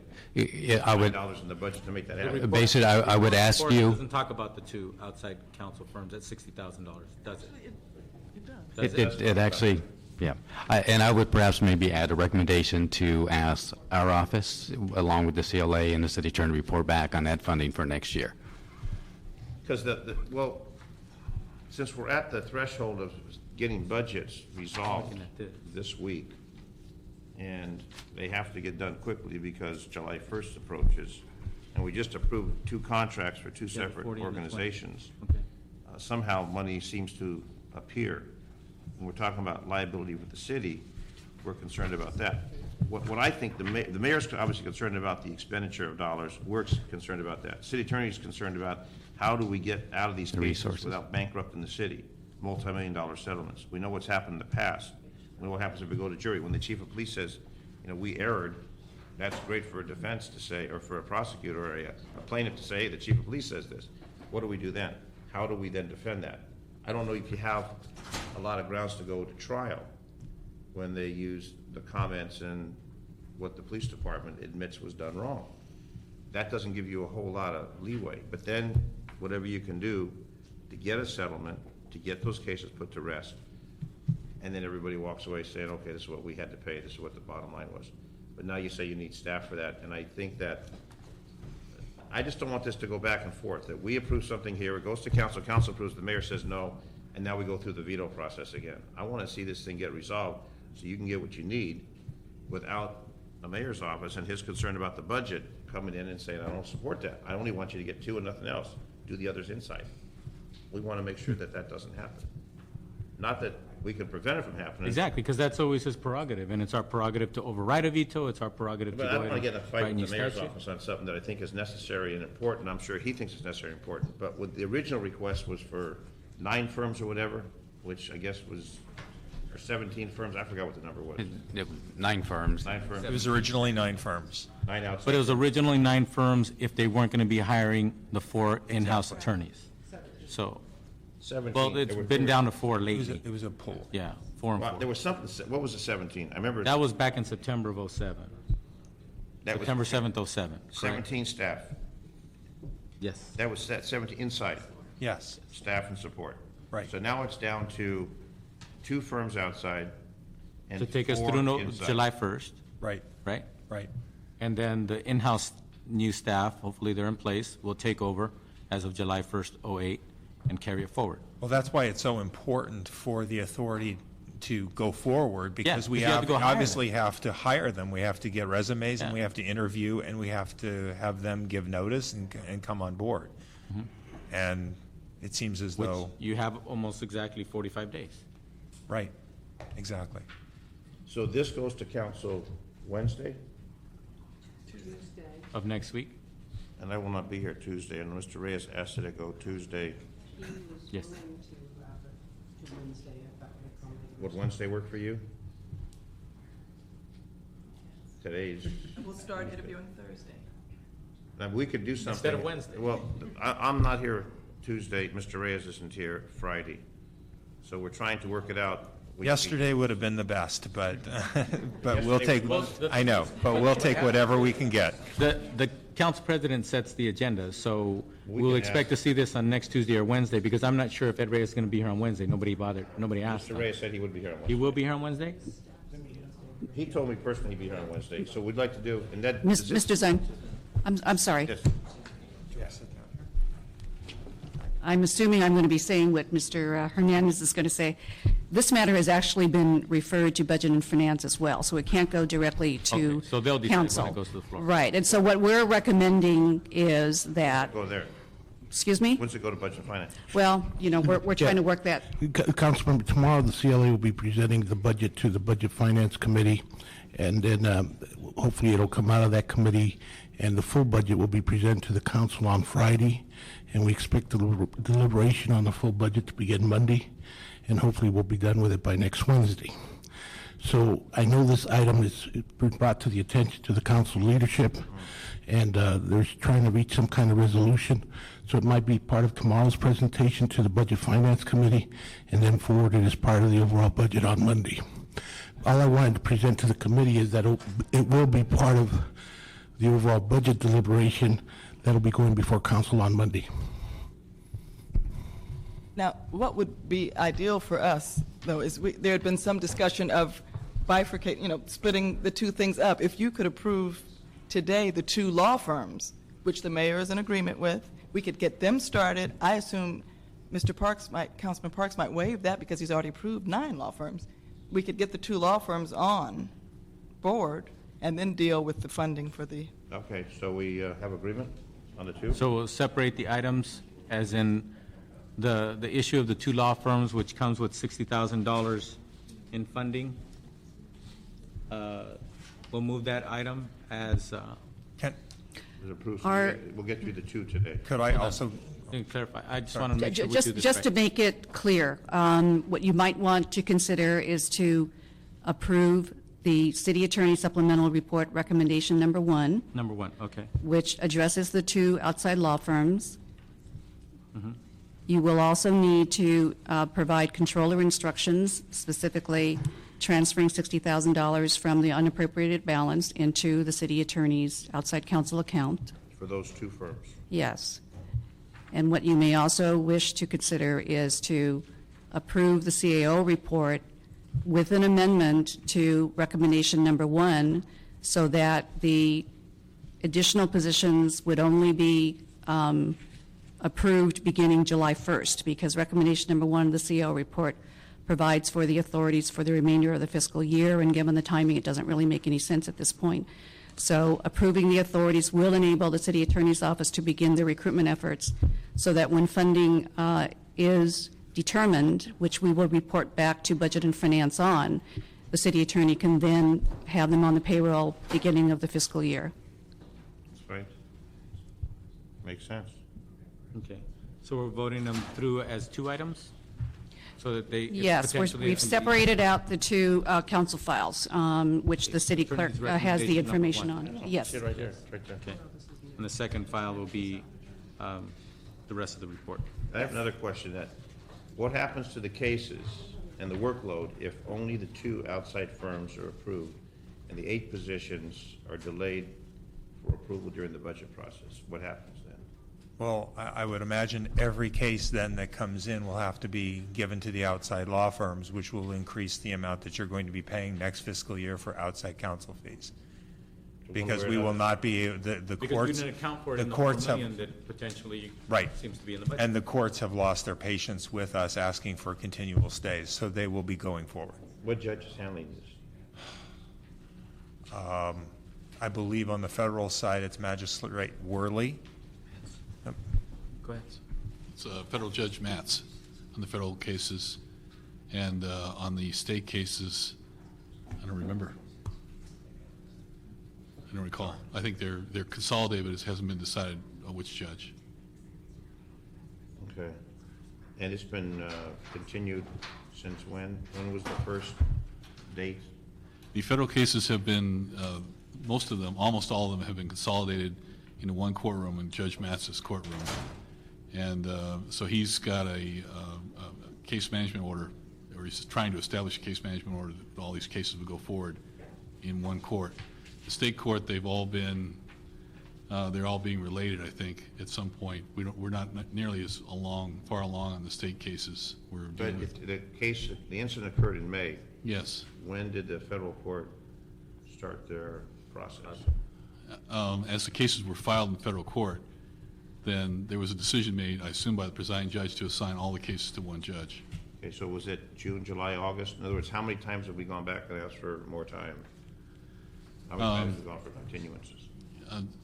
I would, $9 in the budget to make that happen. basically, I would ask Of course, it you, doesn't talk about the 2 outside counsel firms at $60,000, does it? It does. it actually, yeah. And I would perhaps maybe add a recommendation to ask our office, along with the CLA and the city attorney, to report back on that funding for next year. Because well, since we're at the threshold of getting budgets resolved this week, and they have to get done quickly because July 1st approaches, and we just approved 2 contracts for 2 Yeah, separate 40 and the 20. organizations, Okay. somehow money seems to appear. When we're talking about liability with the city, we're concerned about that. What I think, the mayor's obviously concerned about the expenditure of dollars, we're concerned about that. City attorney's concerned about how do we get out of these cases resources. without bankrupting the city, multi-million-dollar settlements. We know what's happened in the past. We know what happens if we go to jury. When the chief of police says, you know, we erred, that's great for a defense to say, or for a prosecutor or a plaintiff to say, hey, the chief of police says this. What do we do then? How do we then defend that? I don't know if you have a lot of grounds to go to trial when they use the comments and what the police department admits was done wrong. That doesn't give you a whole lot of leeway. But then, whatever you can do to get a settlement, to get those cases put to rest, and then everybody walks away saying, okay, this is what we had to pay, this is what the bottom line was. But now you say you need staff for that, and I think that, I just don't want this to go back and forth, that we approve something here, it goes to council, council approves, the mayor says no, and now we go through the veto process again. I want to see this thing get resolved so you can get what you need without the mayor's office and his concern about the budget coming in and saying, I don't support that. I only want you to get 2 and nothing else. Do the others inside. We want to make sure that that doesn't happen. Not that we can prevent it from happening. Exactly, because that's always his prerogative, and it's our prerogative to override a veto, it's our prerogative to But go I don't ahead want to get in and a fight write with new the mayor's statute. office on something that I think is necessary and important. I'm sure he thinks it's necessary and important. But with the original request was for 9 firms or whatever, which I guess was, or 17 firms, I forgot what the number was. 9 firms. 9 firms. It was originally 9 firms. 9 outside. But it was originally 9 firms if they weren't going to be hiring the 4 in-house attorneys. So, 17. well, it's There were been 4. down to 4 It lately. was a pool. Yeah, 4 and Well, 4. there was something, what was the 17? I remember. That was back in September of '07. That was September 7th, '07. 17 staff. Yes. That was set 17 inside, Yes, staff and support. Right. So now it's down to 2 firms outside and To take us 4 through inside. July 1st, right, right? right. And then the in-house new staff, hopefully they're in place, will take over as of July 1st, '08, and carry it forward. Well, that's why it's so important for the authority to go forward, because we because you have to go hire obviously have to hire them. We have to get resumes, and Yeah. we have to interview, and we have to have them give notice and come on board. And it seems as Which though, you have almost exactly 45 days. right, exactly. So this goes to council Wednesday, Of next week? and I will not be here Tuesday, and Mr. Reyes asked that I go Tuesday. Yes. Would Wednesday work for you? Today's, We'll start interviewing Thursday. now, we could do something. Instead of Wednesday. Well, I'm not here Tuesday, Mr. Reyes isn't here Friday, so we're trying to work it out. Yesterday would have been the best, but, but we'll Yesterday take, was- I know, but we'll take whatever we can get. The council president sets the agenda, so We we'll can expect to see this on next Tuesday or Wednesday, because I'm not sure if Ed Reyes is going to be here on Wednesday. Nobody asked Mr. him. Reyes said he would be here on He Wednesday. will be here on Wednesday? He told me personally he'd be here on Wednesday, so we'd like to do, and that. Mr. Zung, I'm sorry. Yes. I'm assuming I'm going to be saying what Mr. Hernandez is going to say. This matter has actually been referred to Budget and Finance as well, so it can't go directly to Okay, so they'll decide when it council. goes to the floor. Right, and so what we're recommending is that, Go there. excuse me? When's it go to Budget and Finance? Well, you know, we're trying to work that. Councilmember, tomorrow the CLA will be presenting the budget to the Budget Finance Committee, and then hopefully it'll come out of that committee, and the full budget will be presented to the council on Friday, and we expect the deliberation on the full budget to begin Monday, and hopefully we'll be done with it by next Wednesday. So I know this item has been brought to the attention to the council leadership, and they're trying to reach some kind of resolution. So it might be part of tomorrow's presentation to the Budget Finance Committee, and then forwarded as part of the overall budget on Monday. All I wanted to present to the committee is that it will be part of the overall budget deliberation that'll be going before council on Monday. Now, what would be ideal for us, though, is there had been some discussion of bifurcating, splitting the two things up. If you could approve today the 2 law firms, which the mayor is in agreement with, we could get them started. I assume Councilman Parks might waive that because he's already approved 9 law firms. We could get the 2 law firms on board and then deal with the funding for the. Okay, so we have agreement? On the two? So we'll separate the items, as in the issue of the two law firms, which comes with $60,000 in funding. We'll move that item as, It was approved. Our- We'll get you the two today. Could I also, let me clarify, I just want to make sure we do Just, this just to right. make it clear, what you might want to consider is to approve the city attorney supplemental report recommendation number 1, Number 1, okay. which addresses the two outside law firms. Mm-hmm. You will also need to provide controller instructions, specifically transferring $60,000 from the unappropriated balance into the city attorney's outside counsel account. For those two firms. Yes. And what you may also wish to consider is to approve the CAO report with an amendment to recommendation number 1, so that the additional positions would only be approved beginning July 1st, because recommendation number 1 of the CAO report provides for the authorities for the remainder of the fiscal year, and given the timing, it doesn't really make any sense at this point. So approving the authorities will enable the city attorney's office to begin the recruitment efforts, so that when funding is determined, which we will report back to Budget and Finance on, the city attorney can then have them on the payroll beginning of the fiscal year. That's right. Makes sense. Okay, so we're voting them through as 2 items? So that they Yes, potentially we've can be- separated out the 2 council files, which the city clerk Attorney's has the recommendation information number on. 1. Yes. See it right there, it's right there. Okay. And the second file will be the rest of the report. I have another question. That what happens to the cases and the workload if only the 2 outside firms are approved and the 8 positions are delayed for approval during the budget process? What happens then? well, I would imagine every case then that comes in will have to be given to the outside law firms, which will increase the amount that you're going to be paying next fiscal year for outside counsel fees. Because we will not be, the Because courts. we didn't account for it the in the courts 4 have- million that potentially Right. seems to be in the budget. And the courts have lost their patience with us asking for continual stays, so they will be going forward. What judge is handling this? I believe on the federal side, it's Magistrate Worley. Go ahead. It's Federal Judge Matz on the federal cases, and on the state cases, I don't remember. I don't recall. I think they're consolidated, but it hasn't been decided on which judge. Okay. And it's been continued since when? When was the first date? The federal cases have been, most of them, almost all of them have been consolidated into one courtroom in Judge Matz's courtroom. And so he's got a case management order, or he's trying to establish a case management order that all these cases would go forward in one court. The state court, they've all been, they're all being related, I think, at some point. We're not nearly as far along on the state cases. We're But dealing with. the incident occurred in May. Yes. When did the federal court start their process? As the cases were filed in federal court, then there was a decision made, I assume by the presiding judge, to assign all the cases to one judge. Okay, so was it June, July, August? In other words, how many times have we gone back and asked for more time? How many times have we gone for continuances?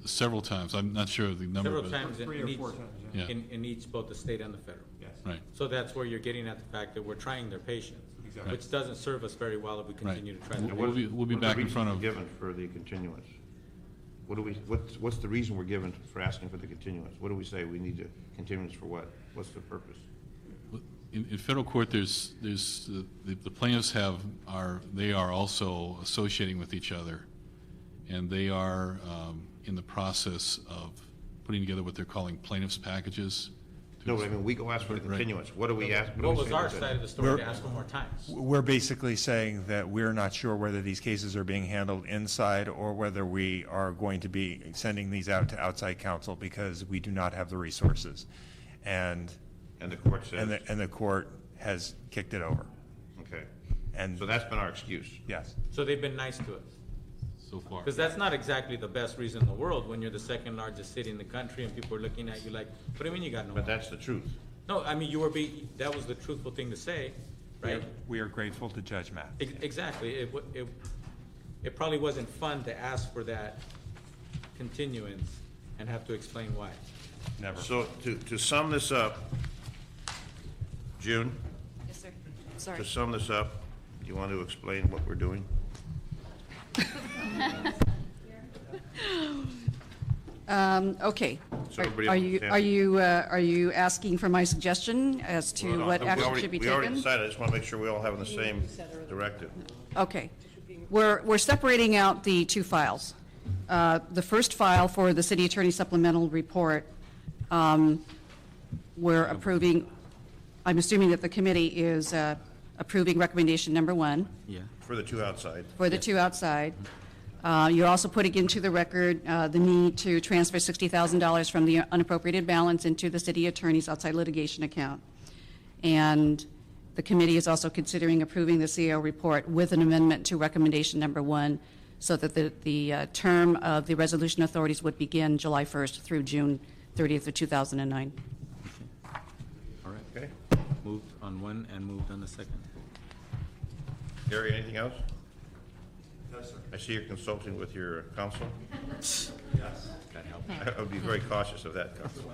Several times. I'm not sure of the number. Several but- times in 3 or each, 4 times, yeah. in each, both the state and the federal. Yes. Right. So that's where you're getting at the fact that we're trying their patience, Exactly. which doesn't serve us very well if we continue to try their We'll be- we'll be What are the back in front reasons of- given for the continuance? What's the reason we're given for asking for the continuance? What do we say? We need a continuance for what? What's the purpose? In federal court, there's the plaintiffs they are also associating with each other, and they are in the process of putting together what they're calling plaintiffs' packages. No, but I mean, we go ask for the Right. continuance. What do we ask? What was our side of the story We're- to ask for more time? We're basically saying that we're not sure whether these cases are being handled inside or whether we are going to be sending these out to outside counsel because we do not have the resources. And the court says? And the court has kicked it over. Okay. And so that's been our excuse? Yes. So they've been nice to us? So far. Because that's not exactly the best reason in the world when you're the second largest city in the country and people are looking at you like, what do you mean you got no? But that's the truth. No, I mean, that was the truthful thing to say, right? We are grateful to Judge Matt. Exactly. It probably wasn't fun to ask for that continuance And have to explain why. Never. So to sum this up, June, Yes, sir. Sorry. to sum this up, do you want to explain what we're doing? Okay. So everybody Are you asking for my suggestion as to Well, no, what we action already- should be We already taken? decided, I just want to make sure we all have the same directive. Okay. We're separating out the two files. The first file for the city attorney supplemental report, we're approving, I'm assuming that the committee is approving recommendation number 1 Yeah. For the two outside. for the two outside. You're also putting into the record the need to transfer $60,000 from the unappropriated balance into the city attorney's outside litigation account. And the committee is also considering approving the CEO report with an amendment to recommendation number 1 so that the term of the resolution authorities would begin July 1st through June 30th of 2009. All right. Okay. Moved on one and moved on the second. Gary, anything else? No, sir. I see you're consulting with your counsel. Yes. God help. I would be very cautious of that, counsel.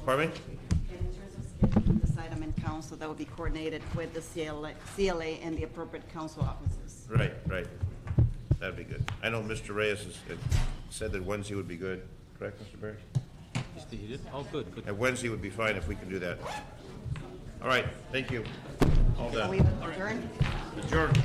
Pardon me? In terms of scheduling this item in council, that would be coordinated with the CLA and the appropriate council offices. Right, right. That'd be good. I know Mr. Reyes has said that Wednesday would be good, correct, Mr. Barry? He did? Oh, good, good. And Wednesday would be fine if we can do that. All right, thank you. All Are done. we adjourned? Adjourned.